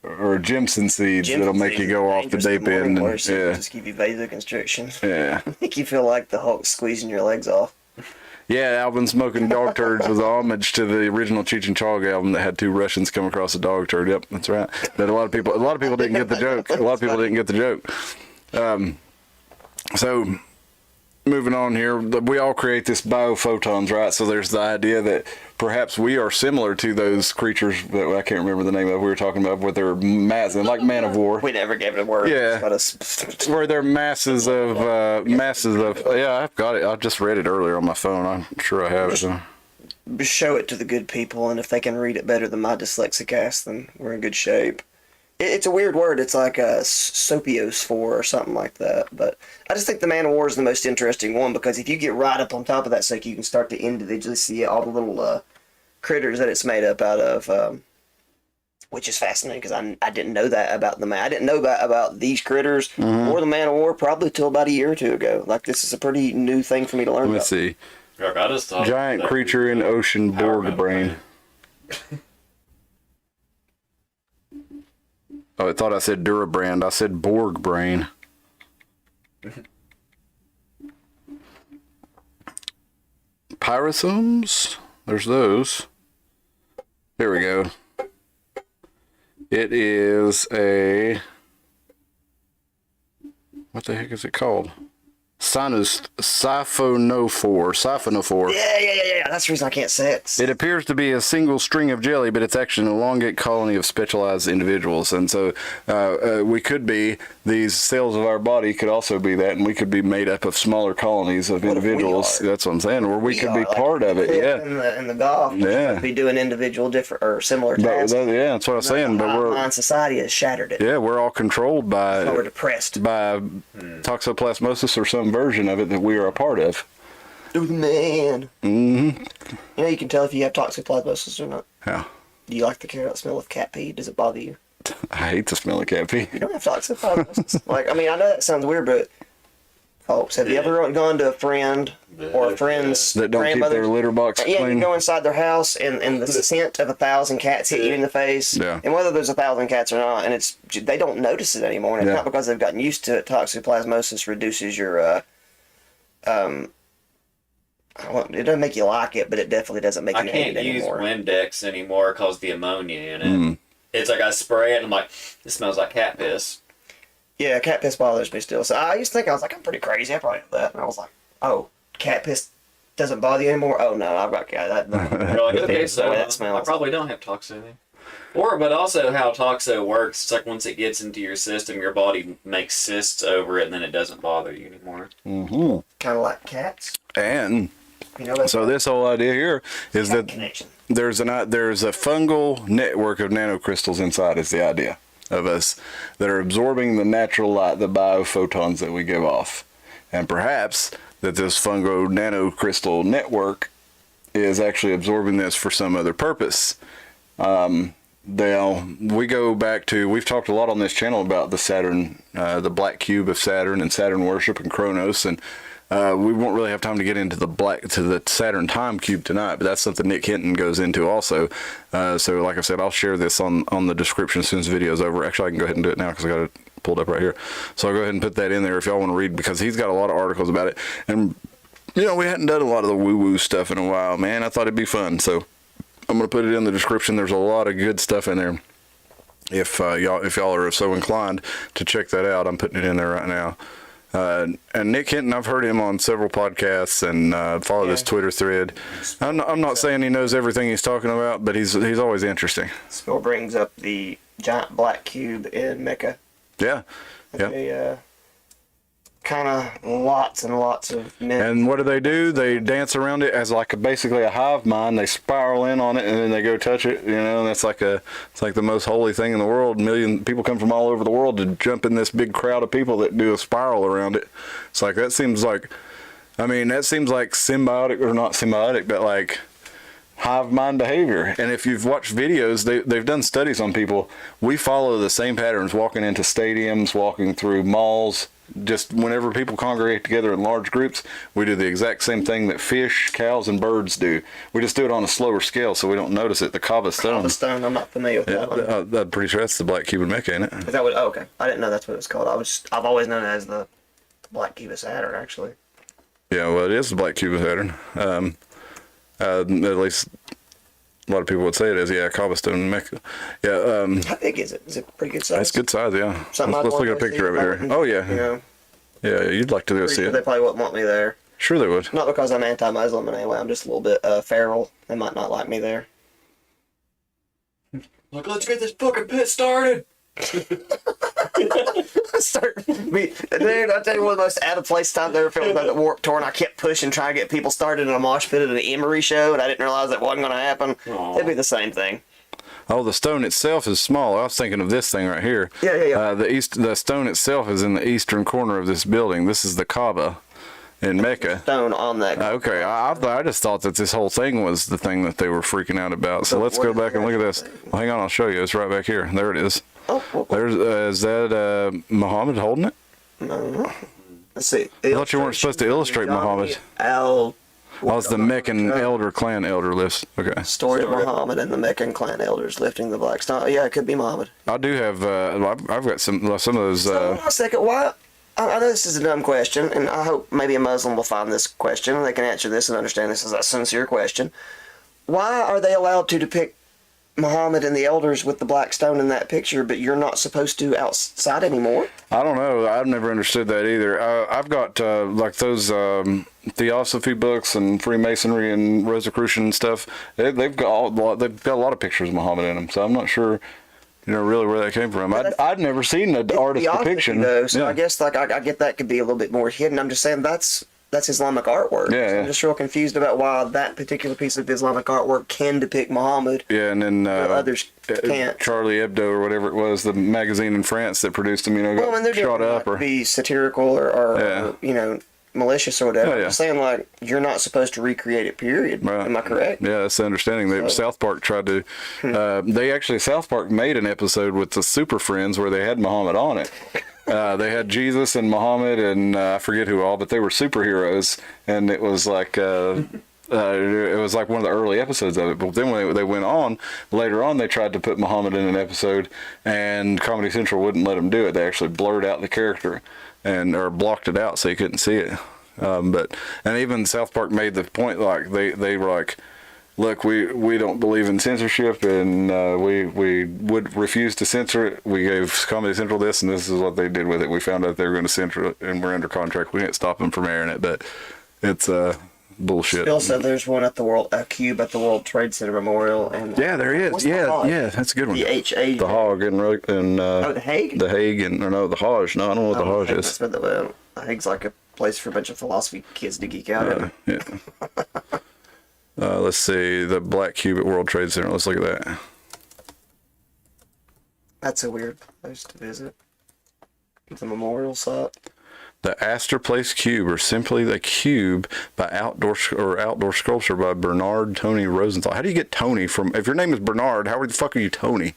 or Jimson seeds Gym that'll make you seeds go are off the dangerous in deep morning end. And, worse. It'll yeah, just give you vasoconstriction. yeah. Make you feel like the Hulk squeezing your legs off. Yeah, Alvin smoking dog turds was a homage to the original Cheech and Chong album that had two Russians come across a dog turd. Yep, that's right. But a lot of people didn't get the joke. A lot of people didn't get the joke. So moving on here, we all create this biophotons, right? So there's the idea that perhaps we are similar to those creatures that I can't remember the name of. We were talking about with their masses, like Man of War. We never gave it a word. Yeah. Where they're masses of. Yeah, I've got it. I just read it earlier on my phone. I'm sure I have it. So. Show it to the good people, and if they can read it better than my dyslexic ass, then we're in good shape. It's a weird word. It's like a sopiosphere or something like that. But I just think the Man of War is the most interesting one because if you get right up on top of that stuff, you can start to individually see all the little critters that it's made up out of, which is fascinating because I didn't know that about the Man. I didn't know about these critters or the Man of War probably till about a year or two ago. Like, this is a pretty new thing for me to learn Let me about. see. I just thought Giant that- creature in ocean Borg brain. Oh, I thought I said Durabrand. I said Borg brain. Pyrosomes? There's those. There we go. It is a... What the heck is it called? Siphonophore. Yeah. That's the reason I can't say it. It appears to be a single string of jelly, but it's actually an elongate colony of specialized individuals. And so we could be, these cells of our body could also be that, and we could be made up of smaller colonies of What if we individuals. are? That's what I'm saying. Or we could be are, like, part of it, yeah. In the golf, Yeah. be doing individual different or similar tasks. Yeah, that's what I'm saying. But Online society has shattered it. yeah, we're all controlled So we're by depressed. toxoplasmosis or some version of it that we are a part of. Oh, man. Mm-hmm. You know, you can tell if you have toxoplasmosis or not. Yeah. Do you like the carrot smell of cat pee? Does it bother you? I hate the smell of cat pee. You don't have toxoplasmosis. Like, I mean, I know that sounds weird, but folks, have you ever gone to a friend or a friend's That don't keep their grandmother's? litter box Yeah, clean. you go inside their house and the scent of 1,000 cats hit you in the face. Yeah. And whether there's 1,000 cats or not, and they don't notice it anymore. And it's Yeah. not because they've gotten used to it. Toxoplasmosis reduces your it doesn't make you like it, but it definitely doesn't make I you hate can't it use anymore. Windex anymore because the ammonia in it. It's like I spray it and I'm like, it smells like cat piss. Yeah, cat piss bothers me still. So I used to think I was like, I'm pretty crazy. I probably know that. And I was like, oh, cat piss doesn't bother you anymore? Oh no, I've got cat. You're like, okay, the so way that I smells. probably don't have toxo then. But also how toxo works, it's like once it gets into your system, your body makes cysts over it and then it doesn't bother you anymore. Kind of like cats. And You know that so this whole idea here is cat that connection. there's a fungal network of nanocrystals inside is the idea of us that are absorbing the natural light, the biophotons that we give off. And perhaps that this fungal nanocrystal network is actually absorbing this for some other purpose. Now, we go back to, we've talked a lot on this channel about the Saturn, the black cube of Saturn and Saturn worship and Kronos, and we won't really have time to get into the Saturn time cube tonight, but that's something Nick Hinton goes into also. So like I said, I'll share this on the description as soon as the video's over. Actually, I can go ahead and do it now because I got it pulled up right here. So I'll go ahead and put that in there if y'all want to read, because he's got a lot of articles about it. And, you know, we hadn't done a lot of the woo-woo stuff in a while, man. I thought it'd be fun, so I'm going to put it in the description. There's a lot of good stuff in there. If y'all are so inclined to check that out, I'm putting it in there right now. And Nick Hinton, I've heard him on several podcasts and followed his Twitter thread. I'm not saying he knows everything he's talking about, but he's always interesting. Still brings up the giant black cube in Mecca. Yeah. Yeah. They, kind of lots and lots of men. And what do? They dance around it as like basically a hive mind. They spiral in on it and then they go touch it. You know, and it's like the most holy thing in the world. Million people come from all over the world to jump in this big crowd of people that do a spiral around it. It's like that seems like symbiotic, or not symbiotic, but like hive mind behavior. And if you've watched videos, they've done studies on people. We follow the same patterns walking into stadiums, walking through malls, just whenever people congregate together in large groups, we do the exact same thing that fish, cows, and birds do. We just do it on a slower scale so we don't notice it. The Kava stone. Kava stone, I'm not familiar with that one. I'm pretty sure that's the black Cuban Mecca, ain't it? Is that what? Oh, okay. I didn't know that's what it's called. I've always known it as the Black Cuban Saturn, actually. Yeah, well, it is the black Cuban Saturn. At least a lot of people would say it is. Yeah, Kava stone Mecca. Yeah. How big is it? Is it pretty good size? It's good size, yeah. Something Let's I'd look at a want to picture of see it if I here. wouldn't, Oh, yeah. You know, Yeah, you'd like to go pretty see sure it. they probably wouldn't want me there. Sure they would. Not because I'm anti-Muslim in any way. I'm just a little bit feral. They might not like me there. Like, let's get this fucking pit started. Dude, I tell you, one of the most out of place times I ever felt about the Warped Tour, and I kept pushing, trying to get people started in a mosh pit at an Emery show, and I didn't realize that wasn't going to happen. It'd be the same thing. Oh, the stone itself is small. I was thinking of this thing right here. Yeah. The stone itself is in the eastern corner of this building. This is the Kaaba in Mecca. Stone on that. Okay, I just thought that this whole thing was the thing that they were freaking out about. So let's go back and look at this. Well, hang on, I'll show you. It's right back here. There it is. Oh, cool. There's is that Muhammad holding it? No. Let's see. I thought you weren't supposed to illustrate Muhammad. Oh, it's the Meccan clan elder lifts. Okay. Story of Muhammad and the Meccan clan elders lifting the black stone. Yeah, it could be Muhammad. I do have. I've got some of those. So, hold on a second. Why? I know this is a dumb question, and I hope maybe a Muslim will find this question and they can answer this and understand this as a sincere question. Why are they allowed to depict Muhammad and the elders with the black stone in that picture, but you're not supposed to outside anymore? I don't know. I've never understood that either. I've got like those Theosophy books and Freemasonry and Rosicrucian and stuff. They've got a lot of pictures of Muhammad in them, so I'm not sure. Really where that came from. I'd never seen an artist depiction. Though, so I guess like I get that could be a little bit more hidden. I'm just saying that's Islamic artwork. Yeah, so I'm just real confused about why that particular piece of Islamic artwork can depict Muhammad. Yeah, and then others can't. Charlie Hebdo or whatever it was, the magazine in France that produced them, got they're shot up like or be satirical or malicious or whatever. I'm just saying, like, you're not supposed to recreate it, period. Right. Am I correct? Yeah, that's the understanding. South Park tried to. South Park made an episode with the Super Friends where they had Muhammad on it. They had Jesus and Muhammad and I forget who all, but they were superheroes, and it was like one of the early episodes of it. But then when they went on later on, they tried to put Muhammad in an episode, and Comedy Central wouldn't let them do it. They actually blurred out the character or blocked it out so you couldn't see it. And even South Park made the point, like they were like, look, we don't believe in censorship, and we would refuse to censor it. We gave Comedy Central this, and this is what they did with it. We found out they were going to censor it, and we're under contract. We can't stop them from airing it, but it's bullshit. Bill said there's one at a cube at the World Trade Center Memorial, and yeah, there is. Yeah, that's a good one. The H-A. The Hog and the Hague. The Hague the Hajj. No, I don't know what the Hajj is. The Hague's like a place for a bunch of philosophy kids to geek out at. Yeah. Let's see, the Black Cube at World Trade Center. Let's look at that. That's a weird place to visit. The memorial site. The Astor Place Cube, or simply the Cube, by outdoor sculpture by Bernard Tony Rosenthal. How do you get Tony from? If your name is Bernard, how the fuck are you Tony?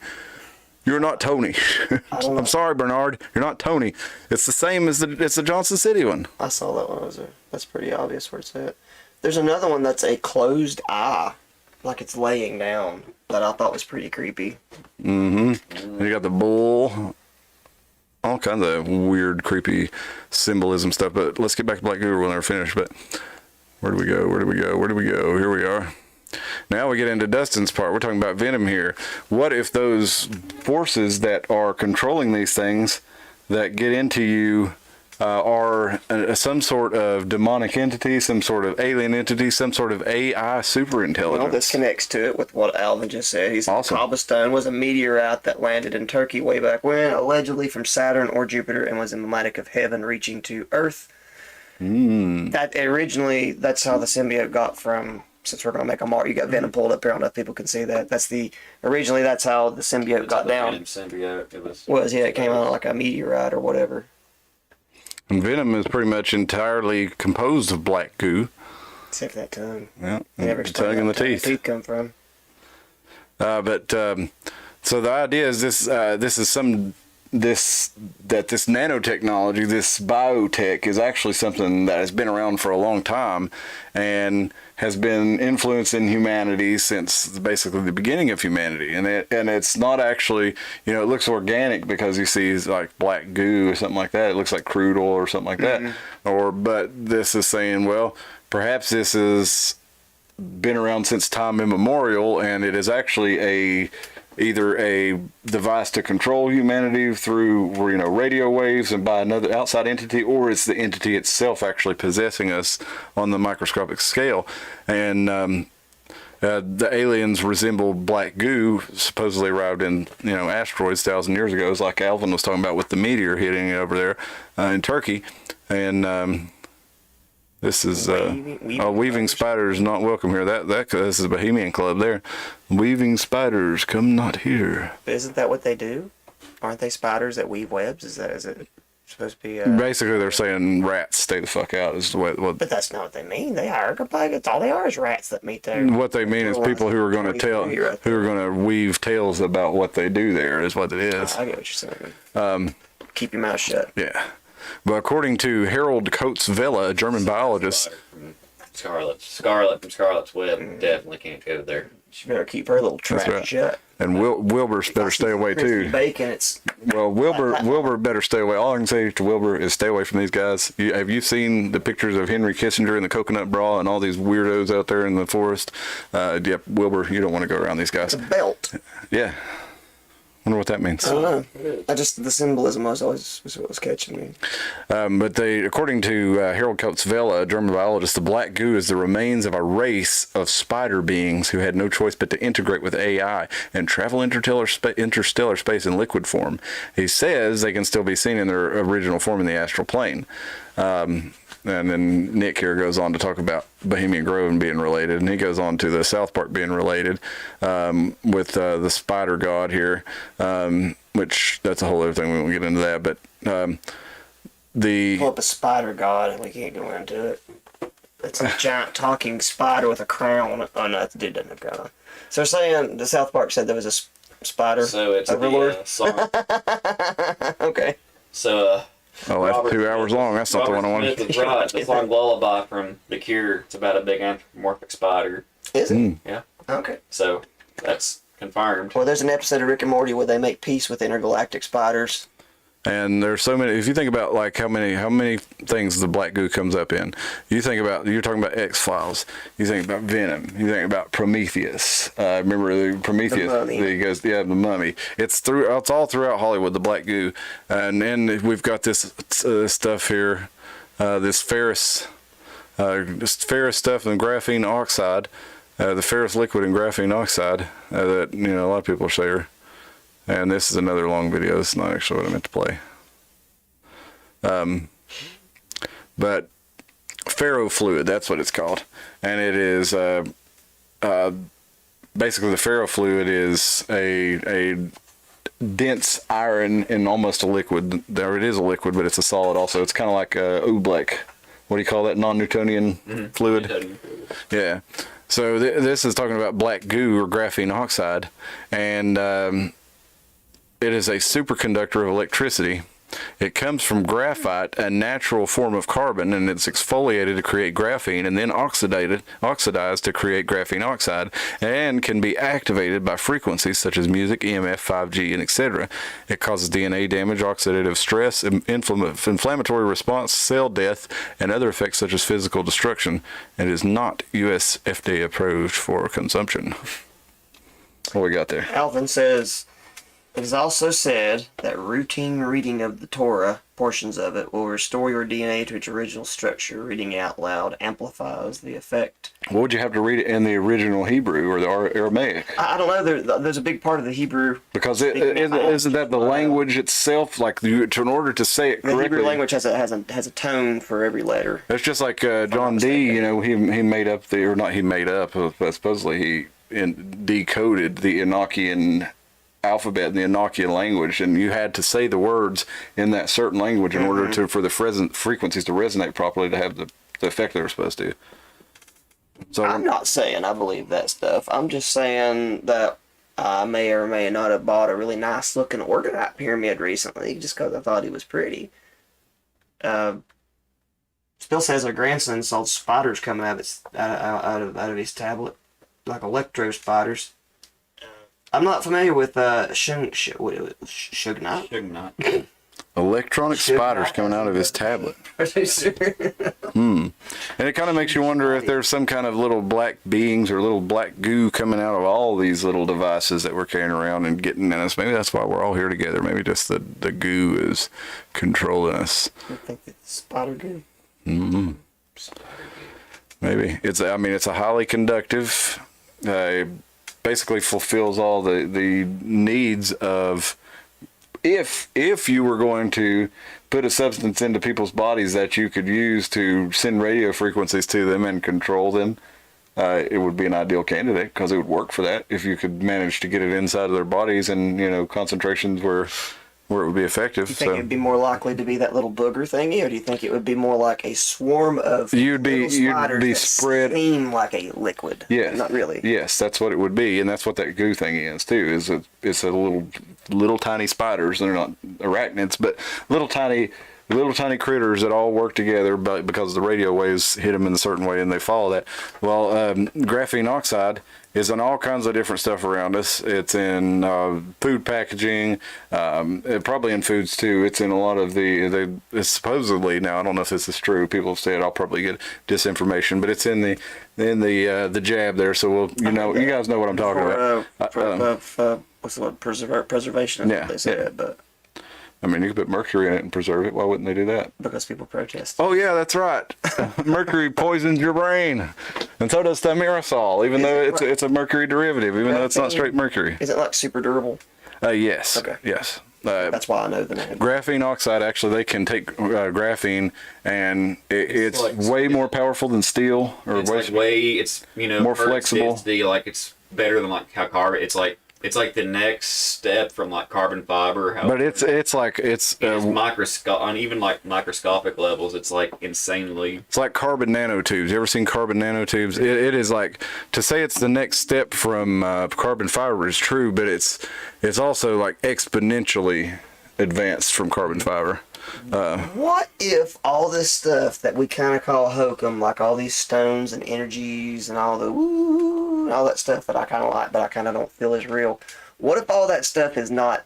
You're not Tony. I'm sorry, Bernard. You're not Tony. It's the same as it's the Johnson City one. I saw that one. That's pretty obvious where it's at. There's another one that's a closed eye, like it's laying down, that I thought was pretty creepy. Mm-hmm. You got the bull. All kinds of weird, creepy symbolism stuff. But let's get back to Black Guru when they're finished. But where do we go? Here we are. Now we get into Dustin's part. We're talking about Venom here. What if those forces that are controlling these things that get into you are some sort of demonic entity, some sort of alien entity, some sort of AI superintelligence? Well, this connects to it with what Alvin just said. He said awesome. Kaba stone was a meteorite that landed in Turkey way back when, allegedly from Saturn or Jupiter, and was emblematic of heaven reaching to Earth. That originally, that's how the symbiote got from. Since we're gonna make a mark, you got Venom pulled up here. I don't know if people can see that. Originally that's how the symbiote got down. Symbiote. It came out like a meteorite or whatever. And Venom is pretty much entirely composed of black goo. Except that tongue. Yeah, Never the tongue and the teeth. Teeth come from. So the idea is this is some this nanotechnology, this biotech, is actually something that has been around for a long time and has been influencing humanity since basically the beginning of humanity. And it's not actually, it looks organic because you see like black goo or something like that. It looks like crude oil or something like that. But this is saying, well, perhaps this has been around since time immemorial, and it is actually either a device to control humanity through radio waves and by another outside entity, or it's the entity itself actually possessing us on the microscopic scale. And the aliens resemble black goo, supposedly arrived in asteroids 1,000 years ago, as like Alvin was talking about with the meteor hitting over there in Turkey. And this is weaving spiders not welcome here. This is a Bohemian Club there. Weaving spiders come not here. But isn't that what they do? Aren't they spiders that weave webs? Is it supposed to be? Basically, they're saying rats stay the fuck out. Is what? But that's not what they mean. They are it's all they are is rats that meet there. What they mean is people who are going to weave tales about what they do there is what it is. I get what you're saying. Keep your mouth shut. Yeah. But according to Harold Coates Vela, a German biologist, Scarlet from Scarlet's Web definitely can't go there. She better keep her little trap shut. And Wilbur's better stay away too. Bacon, Well, Wilbur better stay away. All I can say to Wilbur is stay away from these guys. Have you seen the pictures of Henry Kissinger in the coconut bra and all these weirdos out there in the forest? Yep, Wilbur, you don't want to go around these guys. it's a belt. Yeah. Wonder what that means. I don't know. The symbolism was always what was catching me. But according to Harold Coates Vela, a German biologist, the black goo is the remains of a race of spider beings who had no choice but to integrate with AI and travel interstellar space in liquid form. He says they can still be seen in their original form in the astral plane. And then Nick here goes on to talk about Bohemian Grove and being related, and he goes on to the South Park being related with the spider god here, which that's a whole other thing. We won't get into that, but Pull up a spider god, and we can't go into it. It's a giant talking spider with a crown. Oh no, that dude doesn't have a crown on. So they're saying the South Park said there was a spider. So it's overlord. song. Okay. So oh, that's 2 hours long. That's not the one I wanted. Smith is right. The song Lullaby from The Cure. It's about a big anthropomorphic spider. Is it? Yeah. Okay. So that's confirmed. Well, there's an episode of Rick and Morty where they make peace with intergalactic spiders. And there's so many. If you think about like how many things the black goo comes up in, you're talking about X-Files. You think about Venom. You think about Prometheus. Remember the Prometheus? The Mummy. It's all throughout Hollywood. The black goo, and then we've got this stuff here, this ferrous stuff and graphene oxide, the ferrous liquid and graphene oxide that a lot of people share. And this is another long video. It's not actually what I meant to play. But ferrofluid, that's what it's called. And it is basically the ferrofluid is a dense iron in almost a liquid. There it is a liquid, but it's a solid also. It's kind of like a oobleck. What do you call that? Non-Newtonian fluid? Yeah. So this is talking about black goo or graphene oxide. And it is a superconductor of electricity. It comes from graphite, a natural form of carbon, and it's exfoliated to create graphene and then oxidized to create graphene oxide, and can be activated by frequencies such as music, EMF, 5G, and etc. It causes DNA damage, oxidative stress, inflammatory response, cell death, and other effects such as physical destruction, and is not US FDA approved for consumption. What we got there? Alvin says, it is also said that routine reading of the Torah, portions of it, will restore your DNA to its original structure. Reading it out loud amplifies the effect. What would you have to read it in the original Hebrew or the Aramaic? I don't know. There's a big part of the Hebrew. Because isn't that the language itself? Like in order to say it correctly, the Hebrew language has a tone for every letter. It's just like John Dee. He made up but supposedly he decoded the Enochian alphabet in the Enochian language, and you had to say the words in that certain language in order for the frequencies to resonate properly to have the effect they were supposed to. So I'm not saying I believe that stuff. I'm just saying that I may or may not have bought a really nice looking organite pyramid recently just because I thought he was pretty. Still says her grandson saw spiders coming out of his tablet, like electro spiders. I'm not familiar with Sugnot. Sugnot. Electronic spiders coming out of his tablet. And it kind of makes you wonder if there's some kind of little black beings or little black goo coming out of all these little devices that we're carrying around and getting in us. Maybe that's why we're all here together. Maybe just the goo is controlling us. I think it's spider goo. Mm-hmm. Maybe it's a highly conductive, basically fulfills all the needs of, if you were going to put a substance into people's bodies that you could use to send radio frequencies to them and control them, it would be an ideal candidate because it would work for that if you could manage to get it inside of their bodies and concentrations where it would be effective. Do you think it would be more likely to be that little booger thingy, or do you think it would be more like a swarm of you'd be spiders that spread seem like a liquid? Yes, not really. Yes, that's what it would be, and that's what that goo thing is too. It's a little tiny spiders. They're not arachnids, but little tiny critters that all work together, but because the radio waves hit them in a certain way and they follow that. Well, graphene oxide is in all kinds of different stuff around us. It's in food packaging, probably in foods too. It's in a lot of it's supposedly, now I don't know if this is true, people have said, I'll probably get disinformation, but it's in the jab there. So you guys know what I'm talking about. What's the word? Preservation. Yeah, They said, but I mean, you could put mercury in it and preserve it. Why wouldn't they do that? because people protest. Oh yeah, that's right. Mercury poisons your brain, and so does thimerosal. Even though it's a mercury derivative, even though it's not straight mercury. Is it like super durable? Yes. Okay. Yes. That's why I know the name. Graphene oxide, actually, they can take graphene, and it's like way more powerful than steel, or It's more flexible. It's better than like how carbon. It's like the next step from like carbon fiber. But it's on even like microscopic levels. It's like insanely. It's like carbon nanotubes. You ever seen carbon nanotubes? It is like, to say it's the next step from carbon fiber is true, but it's also like exponentially advanced from carbon fiber. What if all this stuff that we kind of call hokum, like all these stones and energies and all the woo and all that stuff that I kind of like, but I kind of don't feel is real? What if all that stuff is not?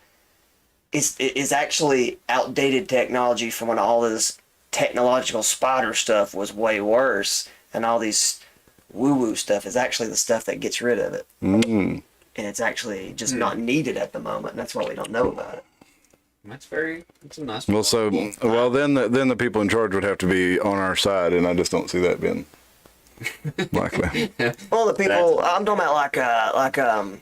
Is actually outdated technology from when all this technological spider stuff was way worse, and all these woo-woo stuff is actually the stuff that gets rid of it, and it's actually just not needed at the moment, and that's why we don't know about it. That's a nice. Well, then the people in charge would have to be on our side, and I just don't see that being likely. Well, the people I'm talking about,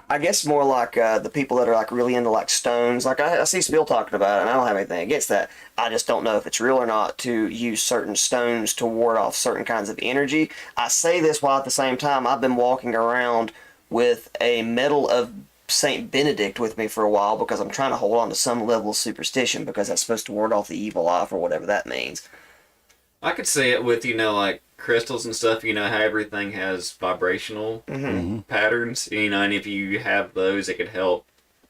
I guess more like the people that are like really into like stones. Like I see Spill talking about it, and I don't have anything against that. I just don't know if it's real or not to use certain stones to ward off certain kinds of energy. I say this while at the same time I've been walking around with a medal of Saint Benedict with me for a while because I'm trying to hold on to some level of superstition because that's supposed to ward off the evil eye or whatever that means. I could see it with like crystals and stuff. How everything has vibrational patterns. And if you have those, it could help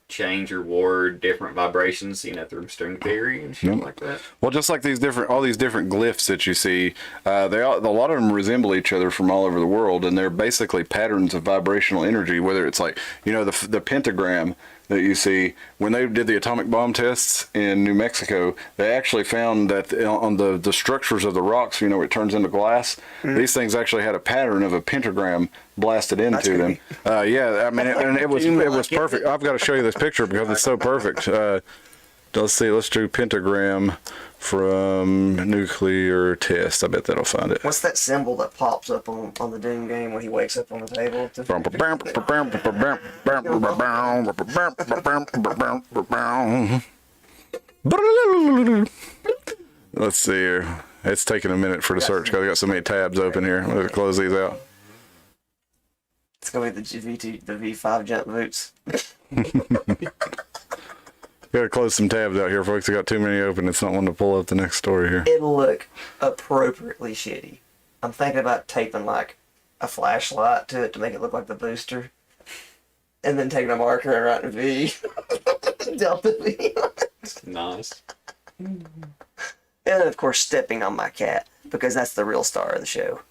change or ward different vibrations. Through string theory and shit like that. Well, just like all these different glyphs that you see, a lot of them resemble each other from all over the world, and they're basically patterns of vibrational energy. Whether it's like the pentagram that you see when they did the atomic bomb tests in New Mexico, they actually found that on the structures of the rocks, where it turns into glass, these things actually had a pattern of a pentagram blasted into them. Yeah, I mean, and it was perfect. I've got to show you this picture because it's so perfect. Let's see. Let's do pentagram from nuclear test. I bet that'll find it. What's that symbol that pops up on the Doom game when he wakes up on the table? Let's see here. It's taking a minute for the search because I got so many tabs open here. Let's close these out. It's gonna be the V5 jump boots. Gotta close some tabs out here, folks. I got too many open. It's not one to pull up the next story here. It'll look appropriately shitty. I'm thinking about taping like a flashlight to it to make it look like the booster. and then taking a marker and writing V. Delta V. Nice. And then, of course, stepping on my cat, because that's the real star of the show.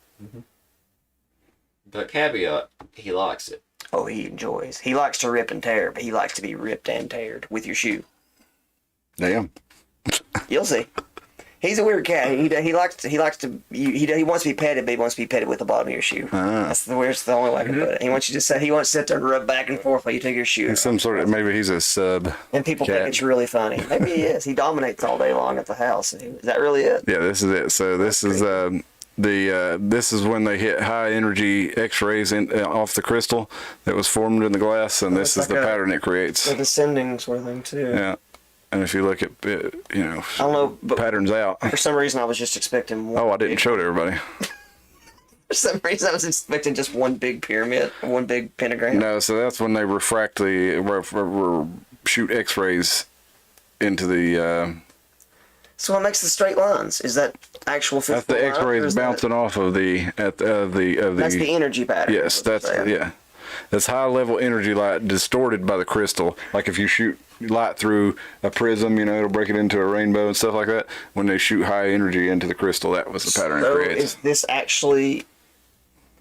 But caveat, he likes it. Oh, he enjoys. He likes to rip and tear, but he likes to be ripped and teared with your shoe. Damn. You'll see. He's a weird cat. He wants to be petted, but he wants to be petted with the bottom of your shoe. That's the weirdest. The only way I can put it. He wants you to sit. He wants to sit there and rub back and forth while you take your shoe. He's some sort of, maybe he's a sub. And people cat. think it's really funny. Maybe he is. He dominates all day long at the house. Is that really it? Yeah, this is it. So this is this is when they hit high energy X-rays off the crystal that was formed in the glass, and this is the pattern it creates. A descending sort of thing too. Yeah, and if you look at it, you know, I don't know, but patterns out. for some reason I was just expecting one. Oh, I didn't show it to everybody. For some reason I was expecting just one big pyramid, one big pentagram. No, so that's when they refract shoot X-rays into the. So what makes the straight lines? Is that actual That's physical the line, or X-rays is that- bouncing off of the That's the energy pattern. Yes, that's yeah. That's high level energy light distorted by the crystal. Like if you shoot light through a prism, you know, it'll break it into a rainbow and stuff like that. When they shoot high energy into the crystal, that was the pattern it So creates. is this actually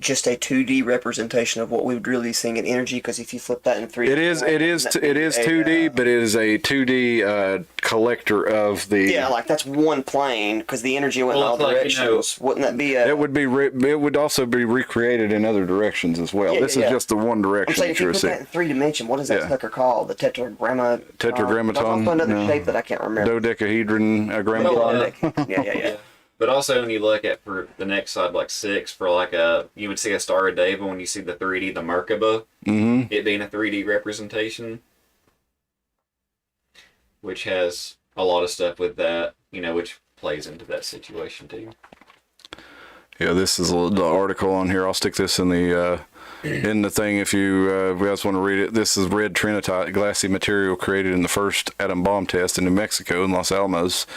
just a 2D representation of what we would really be seeing in energy? Because if you flip that in 3D, It is 2D, but it is a 2D collector of the. yeah, like that's one plane because the energy went in Well, all it's like, you directions. know, Wouldn't that be a? It would be. It would also be recreated in other directions as well. Yeah, This yeah. is just the one I'm direction saying that if you you're put seeing. that in 3 dimension, what is that Yeah. sucker called? The tetragrammaton. Tetragrammaton, That's also another no. shape that I can't remember. Dodecahedron, Well, grammaton. Yeah. But also when you look at for the next side, like 6, for like you would see a Star of David when you see the 3D, the Merkaba, it being a 3D representation, which has a lot of stuff with that, you know, which plays into that situation too. Yeah, this is the article on here. I'll stick this in the thing if you guys want to read it. This is red trinitite, glassy material created in the first atom bomb test in New Mexico in Los Alamos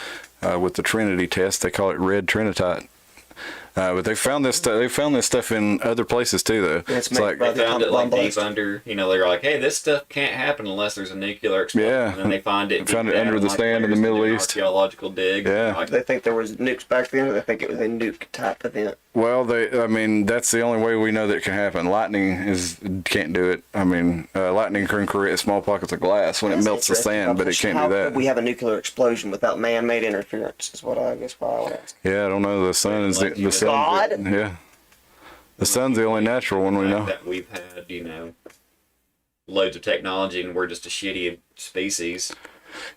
with the Trinity test. They call it red trinitite. But they found this. They found this stuff in other places too, though. It's It's like made They found it like bomb deep blast. under, you know, they're like, hey, this stuff can't happen unless there's a nuclear explosion. Yeah. And then they find it. Found deep it under down, the like, sand in the layers Middle and do an East. Archaeological dig. Yeah. Like, They think there was nukes back then, or they think it was a nuke type event. well, I mean, that's the only way we know that it can happen. Lightning can't do it. I mean, lightning can create small pockets of glass when it melts the sand, but it can't How do could that. we have a nuclear explosion without man-made interference? Is what I guess why I would ask. Yeah, I don't know. The sun is Like the you sun. God? Yeah, the sun's the only natural one we know. that we've had, you know, loads of technology and we're just a shitty species.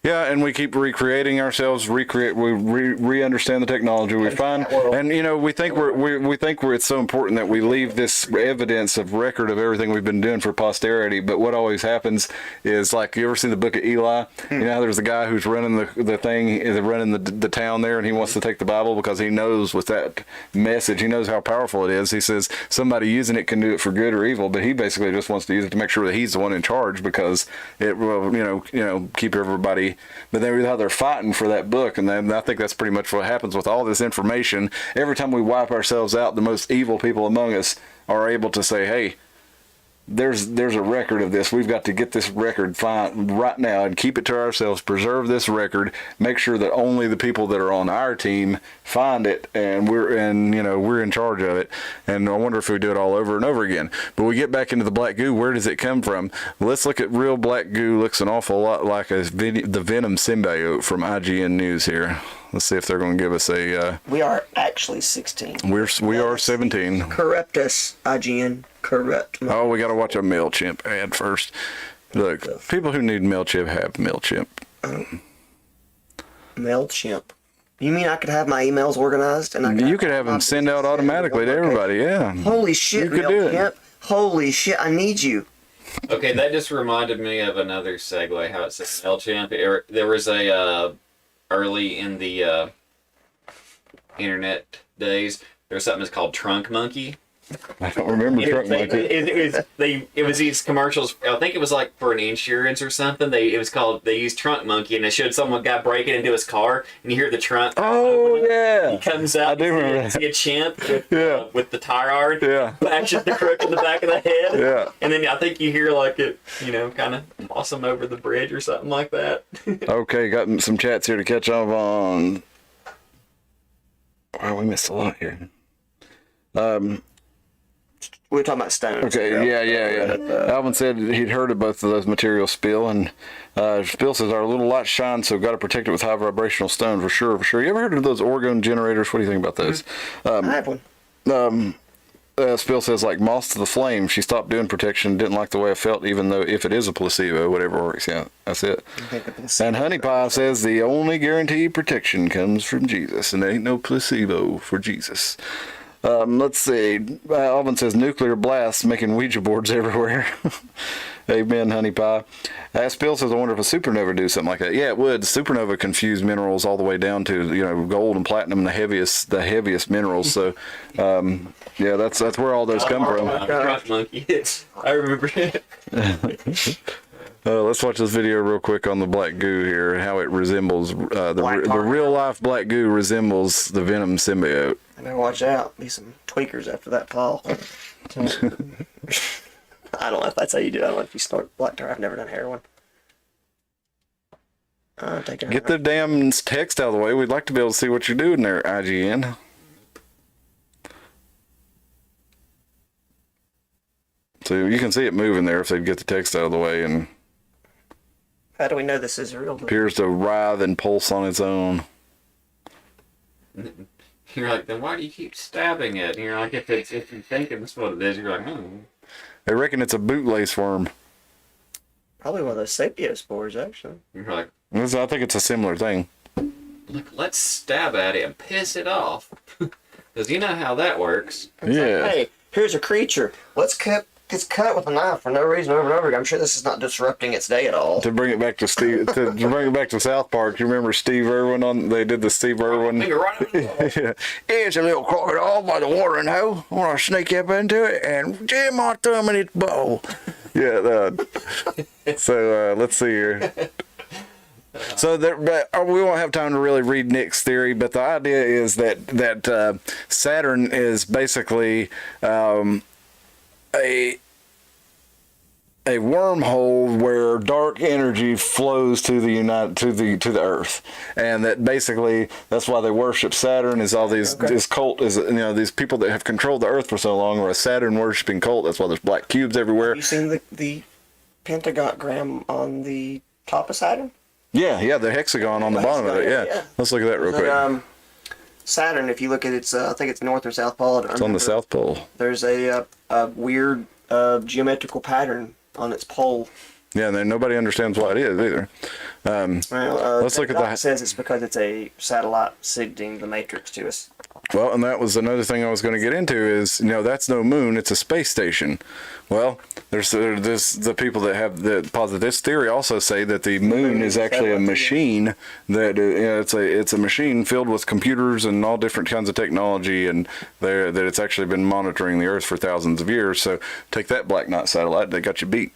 Yeah, and we keep recreating ourselves. We re-understand the technology. We find, and you know, we think it's so important that we leave this evidence of record of everything we've been doing for posterity. But what always happens is, like, you ever see the Book of Eli? You know, there's the guy who's running the thing, is running the town there, and he wants to take the Bible because he knows with that message, he knows how powerful it is. He says somebody using it can do it for good or evil, but he basically just wants to use it to make sure that he's the one in charge because it will, you know, keep everybody. But they're fighting for that book, and then I think that's pretty much what happens with all this information. Every time we wipe ourselves out, the most evil people among us are able to say, "Hey, there's a record of this. We've got to get this record right now and keep it to ourselves. Preserve this record. Make sure that only the people that are on our team find it, and we're in charge of it." And I wonder if we do it all over and over again. But we get back into the black goo. Where does it come from? Let's look at real black goo. Looks an awful lot like the Venom symbiote from IGN News here. Let's see if they're going to give us a. We are actually 16. We are 17. Corrupt us, IGN. Corrupt. Oh, we got to watch a MailChimp ad first. Look, people who need MailChimp have MailChimp. MailChimp. You mean I could have my emails organized and You could have them send out automatically to everybody. Yeah. Holy shit, You could do it. MailChimp. Holy shit, I need you. Okay, that just reminded me of another segue, how it says MailChimp. There was a, early in the internet days, there was something that's called Trunk Monkey. I don't remember Trunk Monkey. It was these commercials. I think it was like for an insurance or something. They used Trunk Monkey, and it showed someone guy breaking into his car, and you hear the trunk. Oh yeah, He comes out. I do remember that. See a chimp with, Yeah. With the tire iron. Yeah. Bashes the crook in the back of the head. Yeah. And then I think you hear like it, kind of moss him over the bridge or something like that. Okay, got some chats here to catch up on. Wow, we missed a lot here. We were talking about stones. Okay, yeah. Alvin said he'd heard of both of those materials spill, and Spill says our little light shines, so got to protect it with high vibrational stones for sure. You ever heard of those orgone generators? What do you think about those? I have one. Spill says like moths to the flame. She stopped doing protection, didn't like the way I felt, even though if it is a placebo, whatever works. Yeah, that's it. And Honey Pie says the only guaranteed protection comes from Jesus, and there ain't no placebo for Jesus. Let's see. Alvin says nuclear blasts making Ouija boards everywhere. Amen, Honey Pie. Spill says, I wonder if a supernova do something like that. Yeah, it would. Supernova confuse minerals all the way down to gold and platinum, the heaviest minerals. So, yeah, that's where all those come from. Trunk Monkey. I remember it. Let's watch this video real quick on the black goo here. How it resembles the real life black goo resembles the venom symbiote. I better watch out. Be some tweakers after that fall. I don't know if that's how you do it. I don't know if you snort black tar. I've never done heroin. Get the damn text out of the way. We'd like to be able to see what you're doing there, IGN. So you can see it moving there if they'd get the text out of the way, and how do we know this is real? appears to writhe and pulse on its own. You're like, then why do you keep stabbing it? And you're like, if you think it's what it is, you're like, They reckon it's a bootlace worm. Probably one of those sapiospores, actually. You're like, I think it's a similar thing. look, let's stab at it and piss it off. Because you know how that works. Yeah. Like, hey, here's a creature. Let's cut with a knife for no reason over and over again. I'm sure this is not disrupting its day at all. To bring it back to Steve, to bring it back to South Park, you remember Steve Irwin they did the Steve Irwin. Finger right on the wall. It's a little crocodile by the watering hole. I want to sneak up into it and jam my thumb in its bowl. Yeah. So let's see here. So we won't have time to really read Nick's theory, but the idea is that Saturn is basically a wormhole where dark energy flows to the Earth, and that basically that's why they worship Saturn. Is all this cult is these people that have controlled the Earth for so long are a Saturn worshiping cult. That's why there's black cubes everywhere. Have you seen the pentagram on the top of Saturn? Yeah, the hexagon on the bottom of it. Yeah. Let's look at that real quick. Saturn, if you look at its, I think it's north or south pole. It's on the South Pole. There's a weird geometrical pattern on its pole. Yeah, and then nobody understands why it is either. Let's look at that. It says it's because it's a satellite signaling the matrix to us. Well, and that was another thing I was going to get into is, that's no moon, it's a space station. Well, there's the people that posit this theory also say that the moon is actually a machine that it's a machine filled with computers and all different kinds of technology, and that it's actually been monitoring the Earth for thousands of years. So take that, Black Knight satellite, they got you beat.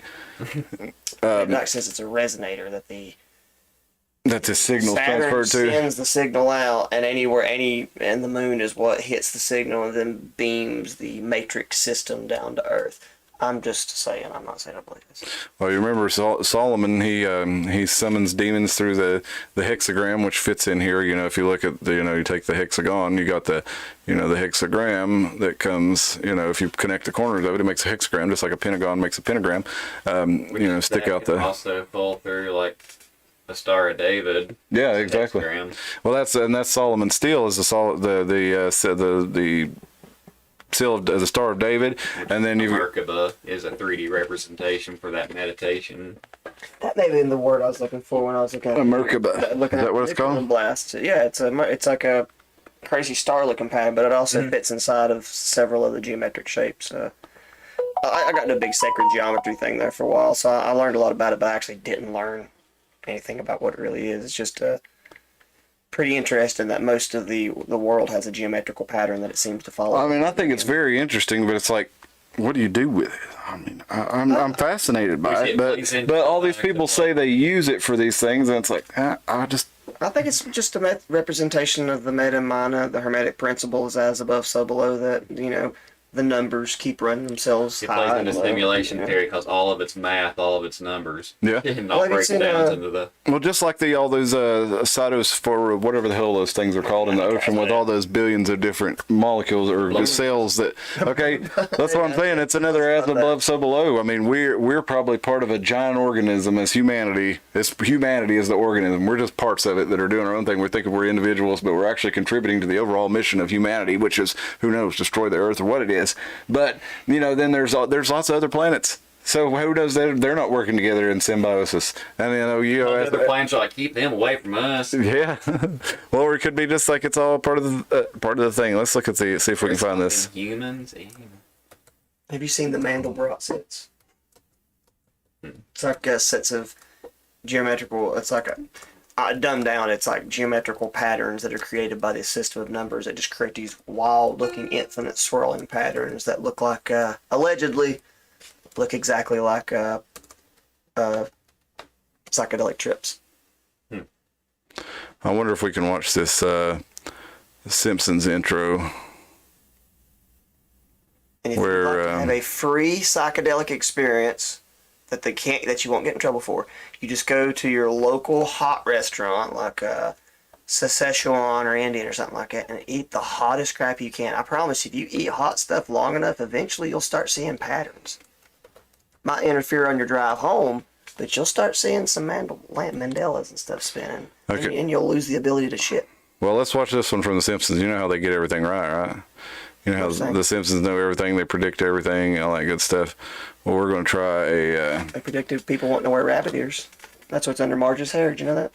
Black says it's a resonator that the signal Saturn transferred to. sends the signal out, and and the moon is what hits the signal and then beams the matrix system down to Earth. I'm just saying. I'm not saying I believe this. Well, you remember Solomon? He summons demons through the hexagram, which fits in here. If you look at you take the hexagon, you got the the hexagram that comes. If you connect the corners of it, it makes a hexagram, just like a pentagon makes a pentagram. Stick out the. Also fall through like the Star of David. Yeah, exactly. Hexagram. Well, that's Solomon's steel is the seal of the Star of David, and then Merkaba is a 3D representation for that meditation. That may have been the word I was looking for when I was looking at Merkaba. Is that what it's called? Blast. Yeah, it's like a crazy star-looking pattern, but it also fits inside of several other geometric shapes. I got into a big sacred geometry thing there for a while, so I learned a lot about it, but I actually didn't learn anything about what it really is. It's just pretty interesting that most of the world has a geometrical pattern that it seems to follow. I mean, I think it's very interesting, but it's like, what do you do with it? I mean, I'm fascinated by it, but all these people say they use it for these things, and it's like, I think it's just a representation of the meta mana, the hermetic principles, as above, so below, that, the numbers keep running themselves It high plays and into low, simulation theory because all of its math, all of its numbers. Yeah. And Well, not have you breaks seen, down into the. Well, just like all those cytosphere, whatever the hell those things are called in the ocean, with all those billions of different molecules or cells that. Okay, that's what I'm saying. It's another as above, so below. I mean, we're probably part of a giant organism as humanity. Humanity is the organism. We're just parts of it that are doing our own thing. We're thinking we're individuals, but we're actually contributing to the overall mission of humanity, which is, who knows, destroy the Earth or what it is. But then there's lots of other planets. So who knows, they're not working together in symbiosis. And Other planets are like, keep them away from us. Yeah. Well, or it could be just like it's all part of the thing. Let's look at see if we can find this. Humans. Have you seen the Mandelbrot sets? It's like sets of geometrical. It's like dumbed down. It's like geometrical patterns that are created by this system of numbers that just create these wild-looking, infinite swirling patterns that look like allegedly look exactly like psychedelic trips. I wonder if we can watch this Simpsons intro. And if you like to have a free psychedelic experience that you won't get in trouble for, you just go to your local hot restaurant like Szechuan or Indian or something like that and eat the hottest crap you can. I promise, if you eat hot stuff long enough, eventually you'll start seeing patterns. Might interfere on your drive home, but you'll start seeing some Mandelas and stuff spinning. Okay. And you'll lose the ability to shit. Well, let's watch this one from The Simpsons. You know how they get everything right? You know how the Simpsons know everything, they predict everything, all that good stuff. Well, we're going to try They predicted people wanting to wear rabbit ears. That's what's under Marge's hair. Did you know that?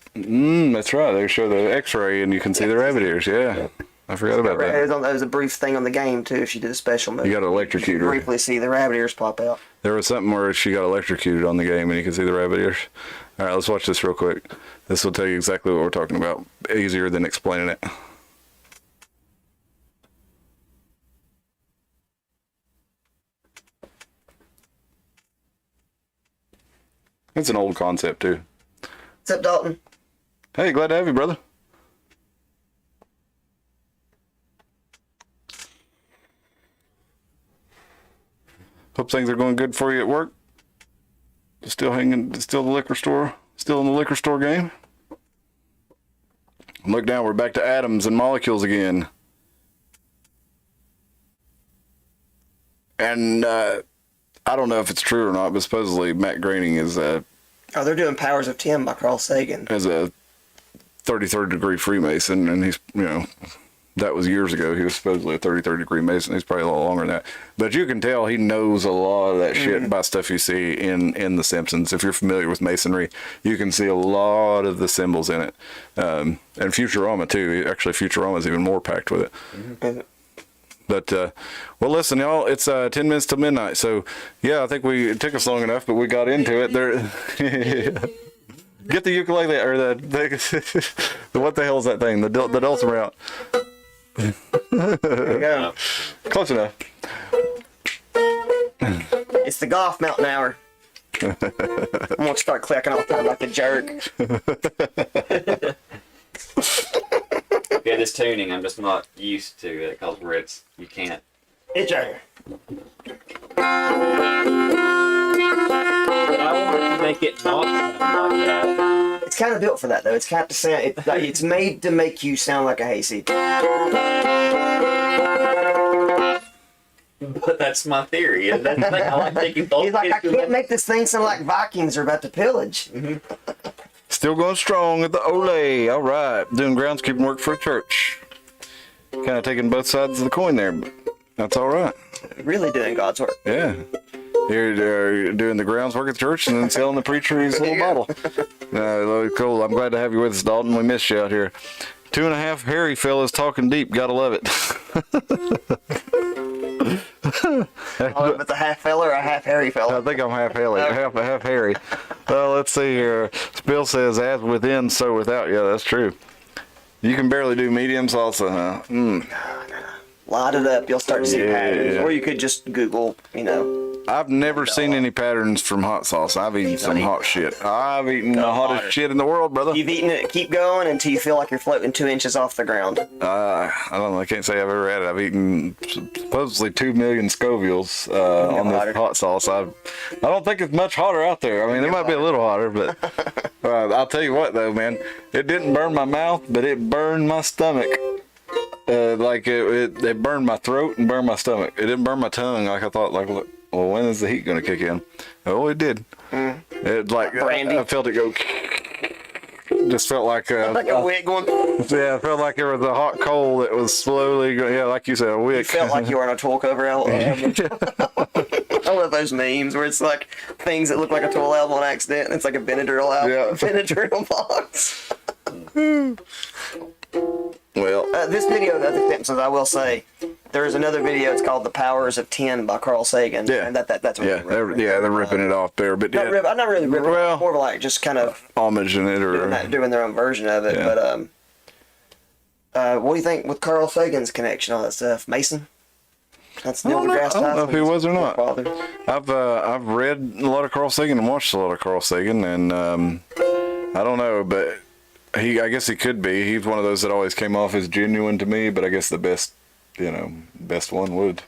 That's right. They show the X-ray and you can see the rabbit ears. Yeah, I forgot about that. There was a brief thing on the game too. She did a special move. You got electrocuted. You briefly see the rabbit ears pop out. There was something where she got electrocuted on the game and you can see the rabbit ears. All right, let's watch this real quick. This will tell you exactly what we're talking about. Easier than explaining it. It's an old concept too. What's up, Dalton? Hey, glad to have you, brother. Hope things are going good for you at work. Still the liquor store, still in the liquor store game. Look down, we're back to atoms and molecules again. And I don't know if it's true or not, but supposedly Matt Groening is they're doing Powers of 10 by Carl Sagan. as a 33rd degree Freemason, and he's, that was years ago. He was supposedly a 33rd degree Mason. He's probably a little longer than that. But you can tell he knows a lot of that shit by stuff you see in The Simpsons. If you're familiar with Masonry, you can see a lot of the symbols in it. And Futurama, too. Actually, Futurama is even more packed with it. Mm-hmm. But, well, listen, y'all, it's 10 minutes till midnight. So, yeah, I think it took us long enough, but we got into it. Get the ukulele, or the what the hell is that thing? The dulcimer out. There you go. Close enough. It's the golf mountain hour. I'm going to start clicking all the time like a jerk. Yeah, this tuning, I'm just not used to it because you can't. It's jerk. But I want to make it not sound like that. It's kind of built for that, though. It's kind of it's made to make you sound like a hayseed. But that's my theory. And that's the thing. I like taking both. He's like, I can't make this thing sound like Vikings are about to pillage. Still going strong at the Ole. All right. Doing groundskeeping work for a church. Kind of taking both sides of the coin there, but that's all right. Really doing God's work. Yeah. You're doing the grounds work at the church and then selling the preacher his little bottle. Cool. I'm glad to have you with us, Dalton. We missed you out here. 2.5 hairy fellas talking deep. Gotta love it. It's a half fella or a half hairy fella? I think I'm half hairy. Half hairy. Well, let's see here. Bill says, as within, so without. Yeah, that's true. You can barely do medium salsa, huh? Light it up, you'll start to see patterns. Yeah. Or you could just Google, I've never seen any patterns from hot sauce. I've eaten some eaten hot shit. I've eaten the hotter. hottest shit in the world, brother. You've eaten it, keep going until you feel like you're floating 2 inches off the ground. I don't know. I can't say I've ever had it. I've eaten supposedly 2 million Scovilles on hotter. this hot sauce. I don't think it's much hotter out there. I mean, it might be a little hotter, but I'll tell you what, though, man. It didn't burn my mouth, but it burned my stomach. Like it burned my throat and burned my stomach. It didn't burn my tongue like I thought. Like, look, well, when is the heat gonna kick in? Oh, it did. It like Brandy. I felt it go. Just felt like Like a wick going. yeah, it felt like there was a hot coal that was slowly going. Yeah, like you said, a wick. Felt like you were on a toilet cover album. I love those memes where it's like things that look like a toilet album on accident, and it's like a Benadryl album, Yeah. Benadryl box. Well, This video of The Simpsons, I will say, there is another video. It's called "The Powers of 10" by Carl Sagan. Yeah. and that's what yeah, they're ripping it off there, but Not, yeah, not really ripping. Well, More of like just kind of homage in it doing their own version of it. Yeah. But what do you think with Carl Sagan's connection, all that stuff? Mason. That's I Neil don't know. deGrasse I don't know if he Tyson's was or not. father. I've read a lot of Carl Sagan and watched a lot of Carl Sagan, and I don't know, but I guess he could be. He's one of those that always came off as genuine to me, but I guess the best one would.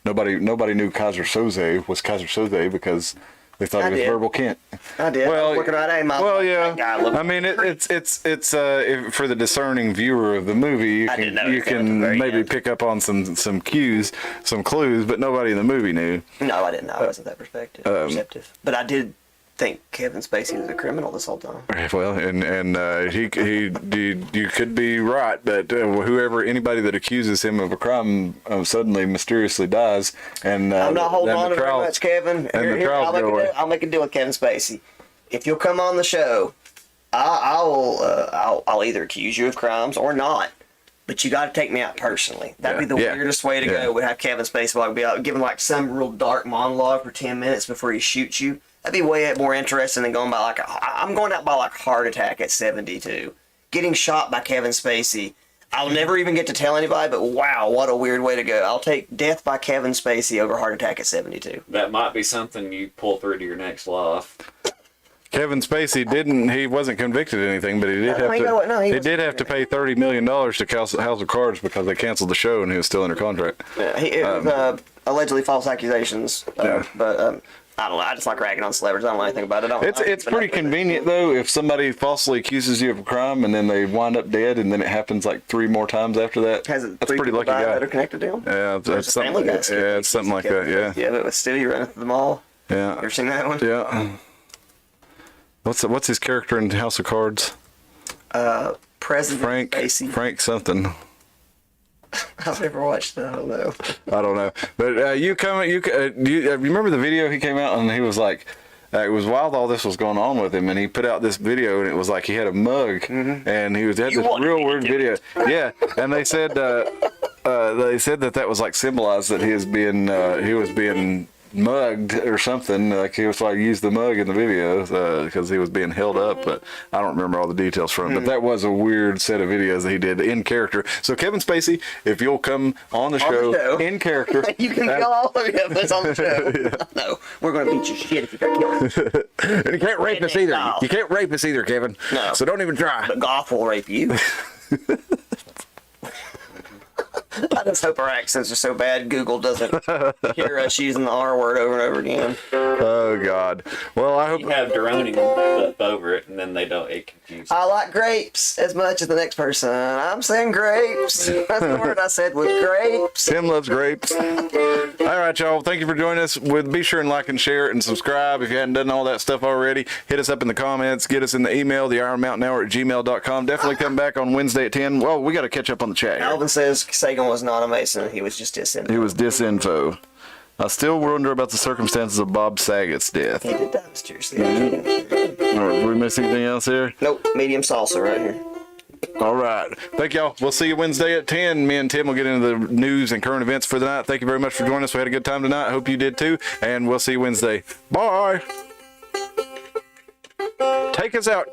Nobody knew Kaiser Soze was Kaiser Soze because they thought he was did. Verbal Kent. I did. Well, I was looking right at him. Well, yeah. That guy looked I mean, it's for the discerning viewer of the movie, I didn't know you it till the can very maybe end. pick up on some clues, but nobody in the movie knew. No, I didn't know. I wasn't that perceptive. But I did think Kevin Spacey was a criminal this whole time. Well, and you could be right, but anybody that accuses him of a crime suddenly mysteriously dies, and I'm not holding on to very trial- much, Kevin. and the trials I'll, make go a away. deal, I'll make a deal with Kevin Spacey. If you'll come on the show, I'll either accuse you of crimes or not. But you got to take me out personally. That'd be the weirdest way to go. Would have Kevin Spacey be out giving like some real dark monologue for 10 minutes before he shoots you. That'd be way more interesting than going by I'm going out by like heart attack at 72. Getting shot by Kevin Spacey. I'll never even get to tell anybody, but wow, what a weird way to go. I'll take death by Kevin Spacey over heart attack at 72. That might be something you pull through to your next life. Kevin Spacey he wasn't convicted of anything, but he did have to pay $30 million to House of Cards because they canceled the show and he was still under contract. Yeah, it was allegedly false accusations. But I don't know. I just like ragging on celebrities. I don't know anything about it. It's pretty convenient though if somebody falsely accuses you of a crime and then they wind up dead and then it happens like 3 more times after that. Has it That's a pretty lucky guy. that are connected to him? Yeah, that's something. Family Guy It's something like that. Yeah. Yeah, but still, you run through the mall. You Yeah. ever seen that one? Yeah. What's his character in House of Cards? President Spacey. Frank something. I've never watched that. I don't know. I don't know. But you remember the video he came out and he was like, it was while all this was going on with him, and he put out this video, and it was like he had a mug, and he had this real weird video. Yeah, and they said that was like symbolized that he was being mugged or something. Like he was like used the mug in the video because he was being held up, but I don't remember all the details from it. But that was a weird set of videos that he did in character. So Kevin Spacey, if you'll come on the show in character, You can kill all of us on the show. No, we're going to beat your shit if you got killed. and you can't rape us either. You can't rape us either, Kevin. No. So don't even try. But Goff will rape you. I just hope our accents are so bad Google doesn't hear us using the R word over and over again. Oh God. Well, I hope. You have droning up over it, and then it confuses. I like grapes as much as the next person. I'm saying grapes. That's the word I said was grapes. Tim loves grapes. All right, y'all. Thank you for joining us. Be sure and like and share and subscribe if you hadn't done all that stuff already. Hit us up in the comments. Get us in the email, theironmountainhour@gmail.com. Definitely come back on Wednesday at 10. Well, we got to catch up on the chat here. Alvin says Sagan was not a Mason. He was just disinfo. He was disinfo. I still wonder about the circumstances of Bob Saget's death. He did die mysteriously. All right, did we miss anything else here? Nope, medium salsa right here. All right. Thank y'all. We'll see you Wednesday at 10. Me and Tim will get into the news and current events for the night. Thank you very much for joining us. We had a good time tonight. I hope you did too. And we'll see you Wednesday. Bye. Take us out.